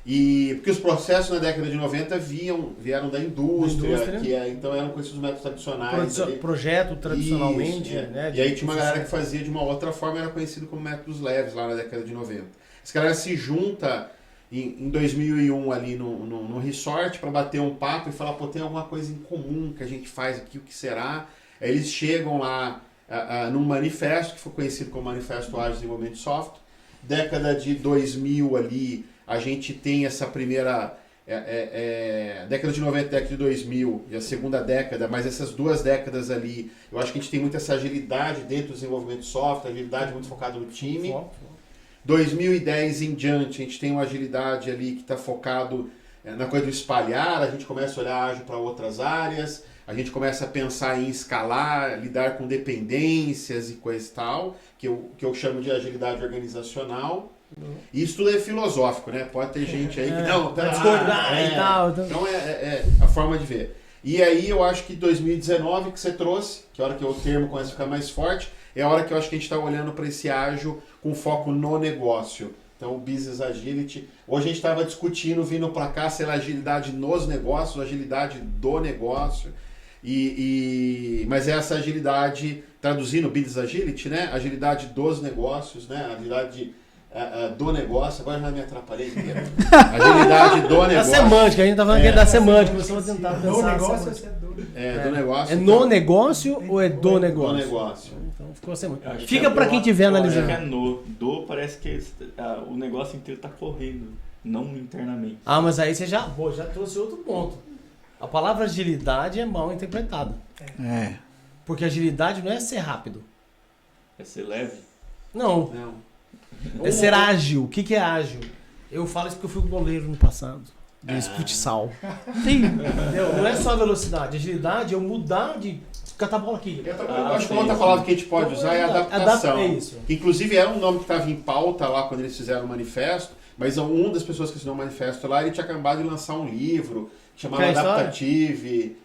E porque os processos na década de 90 vieram da indústria. Então eram conhecidos métodos tradicionais. Projeto tradicionalmente. Isso, né, e aí tinha uma galera que fazia de uma outra forma, era conhecido como métodos leves lá na década de 90. Essa galera se junta em 2001 ali no resort para bater um papo e falar, tem alguma coisa em comum que a gente faz aqui, o que será? Aí eles chegam lá num manifesto, que foi conhecido como Manifesto Ágil de Desenvolvimento de Software. Década de 2000 ali, a gente tem essa primeira... década de 90, década de 2000 e a segunda década, mas essas duas décadas ali, eu acho que a gente tem muita essa agilidade dentro do desenvolvimento de software, agilidade muito focada no time. 2010 em diante, a gente tem uma agilidade ali que está focado na coisa do espalhar, a gente começa a olhar ágil para outras áreas, a gente começa a pensar em escalar, lidar com dependências e coisa e tal, que eu chamo de agilidade organizacional. E isso tudo é filosófico, né? Pode ter gente aí que não, vai discordar e tal. Então é a forma de ver. E aí eu acho que 2019 que você trouxe, que é a hora que o termo começa a ficar mais forte, é a hora que eu acho que a gente está olhando para esse ágil com foco no negócio. Então o Business Agility. Hoje a gente estava discutindo, vindo para cá, se é agilidade nos negócios, agilidade do negócio. Mas essa agilidade, traduzindo Business Agility, né? Agilidade dos negócios, né? Agilidade do negócio, agora já me atrapalhei inteiro. Agilidade do negócio. A semântica, a gente tá falando que é da semântica, começamos a tentar pensar. Do negócio do negócio. É no negócio ou é do negócio? Do negócio. Então ficou a semântica. Fica pra quem estiver analisando. Acho que é no. Do parece que o negócio inteiro tá correndo, não internamente. Mas aí você já trouxe outro ponto. A palavra agilidade é mal interpretada. Porque agilidade não é ser rápido. É ser leve? Não. É ser ágil. O que é ágil? Eu falo isso porque eu fui goleiro no passado. De futsal. Entendeu? Não é só a velocidade. Agilidade é eu mudar de catar a bola aqui. Eu acho que uma outra palavra que a gente pode usar é adaptação. Que inclusive era um nome que estava em pauta lá quando eles fizeram o manifesto, mas uma das pessoas que assinou o manifesto lá, ele tinha acabado de lançar um livro chamado Adaptative.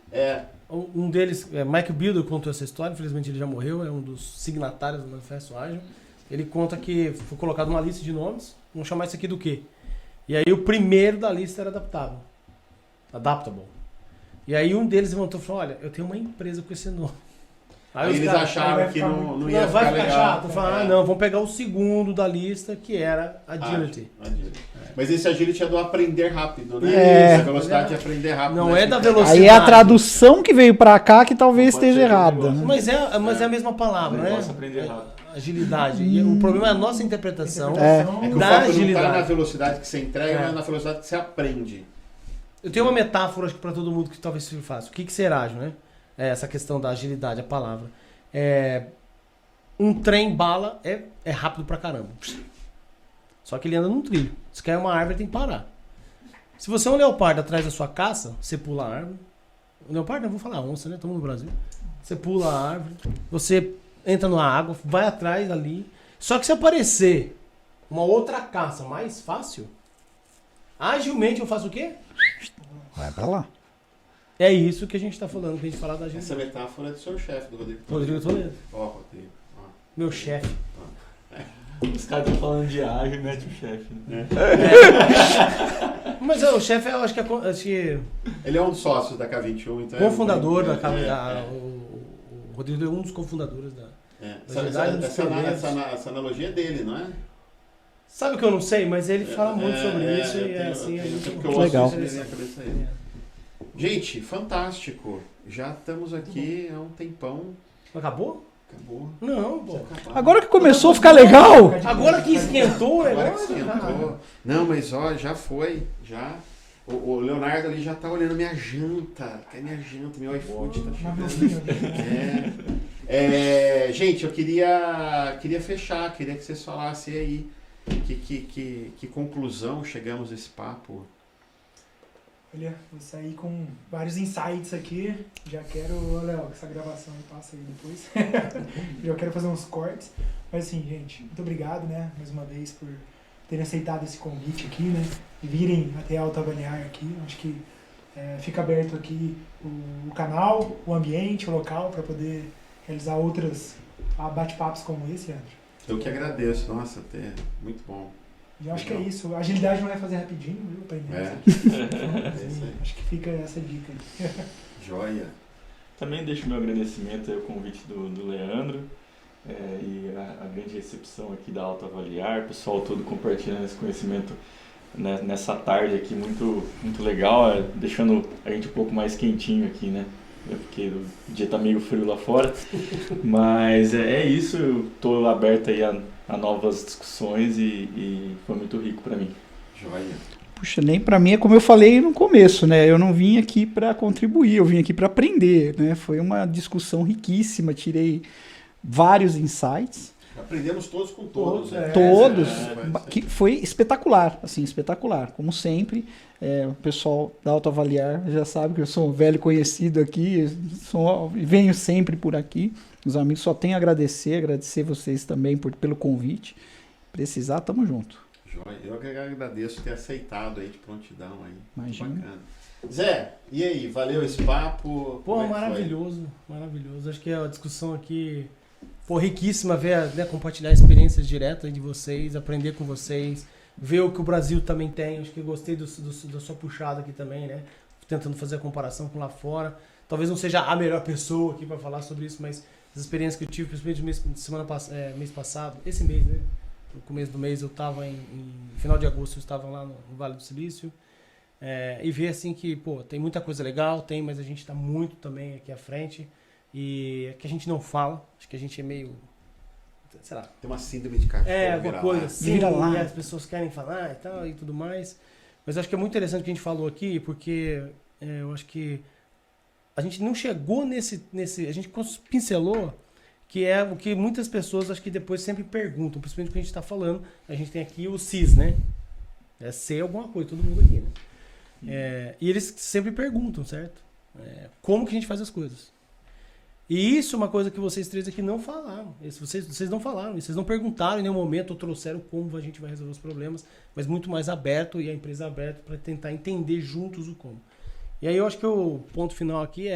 Um deles, Mike Bilder, contou essa história, infelizmente ele já morreu, é um dos signatários do Manifesto Ágil. ele conta que foi colocado uma lista de nomes, vamos chamar isso aqui do quê? E aí o primeiro da lista era adaptable. E aí um deles levantou e falou, olha, eu tenho uma empresa com esse nome. Aí os eles caras, acharam que não ia vai ficar ficar legal. chato. Falaram, não, vamos pegar o segundo da lista, que era Agility. Mas esse Agility é do aprender rápido, né? É. Essa velocidade de aprender rápido. Não né? é da velocidade. Aí é a tradução que veio pra cá que talvez Pode esteja ser errada. negócio. Né? Mas é a mesma palavra, né? Posso aprender rápido. Agilidade. E o problema é a nossa interpretação É que o da foco não tá agilidade. na velocidade que você entrega, É. mas na velocidade que você aprende. Eu tenho uma metáfora acho que para todo mundo que talvez seja fácil. O que ser ágil, né? É essa questão da agilidade, a palavra. Um trem bala é rápido pra caramba. Só que ele anda num trilho. Se cair uma árvore, tem que parar. Se você é um leopardo atrás da sua caça, você pula a árvore. O leopardo, eu vou falar onça, né? Estamos no Brasil. Você pula a árvore, você entra na água, vai atrás ali. Só que se aparecer uma outra caça mais fácil, agilmente eu faço o quê? Vai pra lá. É isso que a gente tá falando, que a gente fala da agilidade. Essa metáfora é do seu chefe, do Rodrigo. Rodrigo Toledo. Ó, Rodrigo. Ó. Meu chefe. Os caras estão falando de ágil e mete o chefe, né? Mas o chefe, eu acho que Ele é um dos sócios da K21, então cofundador da é. o Rodrigo é um dos cofundadores da. Essa analogia é dele, não é? Sabe o que eu não sei, mas ele fala muito sobre isso e é assim. Legal. Gente, fantástico. Já estamos aqui há um tempão. Acabou? Acabou. Não, pô. Agora que começou a ficar legal. Agora que esquentou o Agora que negócio, esquentou. Não, mas ó, já foi. Já. O Leonardo ali já tá olhando minha janta. Quer minha janta? Meu iFood tá chegando. Gente, eu queria fechar. Queria que vocês falassem aí que conclusão chegamos nesse papo. Olha, vou sair com vários insights aqui. Já quero, Léo, essa gravação aí passa aí depois. Já quero fazer uns cortes. Mas assim, gente, muito obrigado, né, mais uma vez por terem aceitado esse convite aqui, né, e virem até Autoavaliar aqui. Acho que fica aberto aqui o canal, o ambiente, o local, para poder realizar outros bate-papos como esse, Leandro. Eu que agradeço. Nossa, até muito bom. E eu acho que é isso. A agilidade não vai fazer rapidinho, viu? Acho que fica essa dica aí. Joia. Também deixo meu agradecimento ao convite do Leandro e a grande recepção aqui da Autoavaliar, o pessoal todo compartilhando esse conhecimento nessa tarde aqui muito, muito legal, deixando a gente um pouco mais quentinho aqui, né? Porque o dia tá meio frio lá fora, mas é isso, eu tô aberto aí a novas discussões e foi muito rico para mim. Joia. Puxa, nem para mim é como eu falei no começo, né? Eu não vim aqui para contribuir, eu vim aqui para aprender, né? Foi uma discussão riquíssima, tirei vários insights. Aprendemos todos com todos. Todos. Que foi espetacular, assim, espetacular. Como sempre, o pessoal da Autoavaliar já sabe que eu sou um velho conhecido aqui, venho sempre por aqui. Os amigos só tenho a agradecer vocês também pelo convite. Precisar, tamo junto. Joia. Eu que agradeço ter aceitado aí de prontidão aí. Imagina. Bacana. Zé, e aí? Valeu esse papo? Pô, maravilhoso, maravilhoso. Acho que a discussão aqui foi riquíssima, compartilhar experiências diretas de vocês, aprender com vocês, ver o que o Brasil também tem. Acho que gostei da sua puxada aqui também, né? Tentando fazer a comparação com lá fora. Talvez não seja a melhor pessoa aqui para falar sobre isso, mas as experiências que eu tive, principalmente mês passado, esse mês, né? No começo do mês eu estava em final de agosto eu estava lá no Vale do Silício, e ver assim que, pô, tem muita coisa legal, mas a gente está muito também aqui à frente, e que a gente não fala, acho que a gente é meio, sei lá. Tem uma síndrome de cachorro. Alguma coisa assim, Vira lá. e as pessoas querem falar e tal, e tudo mais, mas acho que é muito interessante o que a gente falou aqui, porque eu acho que a gente não chegou nesse a gente pincelou, que é o que muitas pessoas acho que depois sempre perguntam, principalmente o que a gente está falando. A gente tem aqui o CIS, né? É C alguma coisa, todo mundo aqui, né? E eles sempre perguntam, certo? Como que a gente faz as coisas? E isso é uma coisa que vocês três aqui não falaram. Vocês não falaram, vocês não perguntaram em nenhum momento ou trouxeram como a gente vai resolver os problemas, mas muito mais aberto, e a empresa aberta para tentar entender juntos o como. E aí eu acho que o ponto final aqui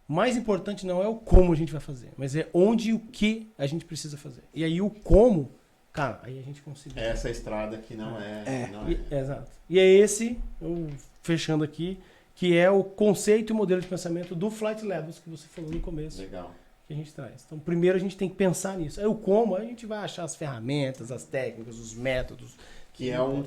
mais importante não é o como a gente vai fazer, mas é onde e o que a gente precisa fazer. E aí o como Cara, aí a gente conseguiu. Essa estrada que não é. Não é. Exato. E é esse, fechando aqui, que é o conceito e modelo de pensamento do Flight Levels que você falou no começo. Legal. Que a gente traz. Então, primeiro a gente tem que pensar nisso. Aí o como, a gente vai achar as ferramentas, as técnicas, os métodos. Que é um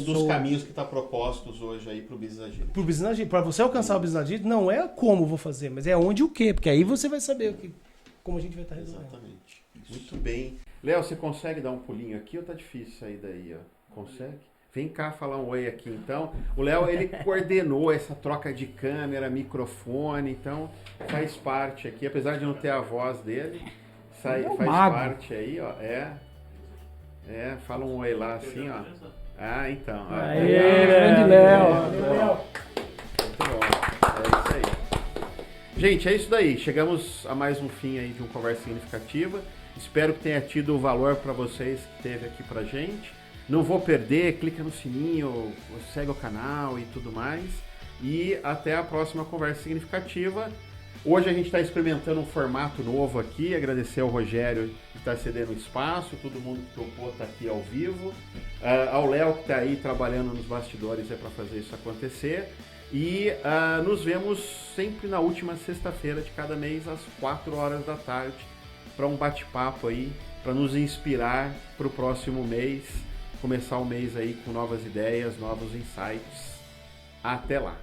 dos caminhos que está propostos hoje aí para o Business Agility. Pro Business Agility. Para você alcançar o Business Agility, não é como vou fazer, mas é onde e o quê. Porque aí você vai saber como a gente vai estar resolvendo. Exatamente. Muito bem. Léo, você consegue dar um pulinho aqui ou tá difícil sair daí? Ó? Consegue? Vem cá falar um oi aqui, então. O Léo, ele coordenou essa troca de câmera, microfone, então faz parte aqui, apesar de não ter a voz dele, faz parte aí, ó. Fala um oi lá, assim, ó. Ah, então. Aê, grande Léo. Muito bom. É isso aí. Gente, é isso daí. Chegamos a mais um fim aí de uma conversa significativa. Espero que tenha tido o valor para vocês que teve aqui pra gente. Não vou perder, clica no sininho, segue o canal e tudo mais. E até a próxima conversa significativa. Hoje a gente está experimentando um formato novo aqui. Agradecer ao Rogério que está cedendo espaço, todo mundo que topou está aqui ao vivo. Ao Léo que está aí trabalhando nos bastidores para fazer isso acontecer. E nos vemos sempre na última sexta-feira de cada mês, às 4 horas da tarde, para um bate-papo aí, para nos inspirar para o próximo mês. Começar o mês aí com novas ideias, novos insights. Até lá!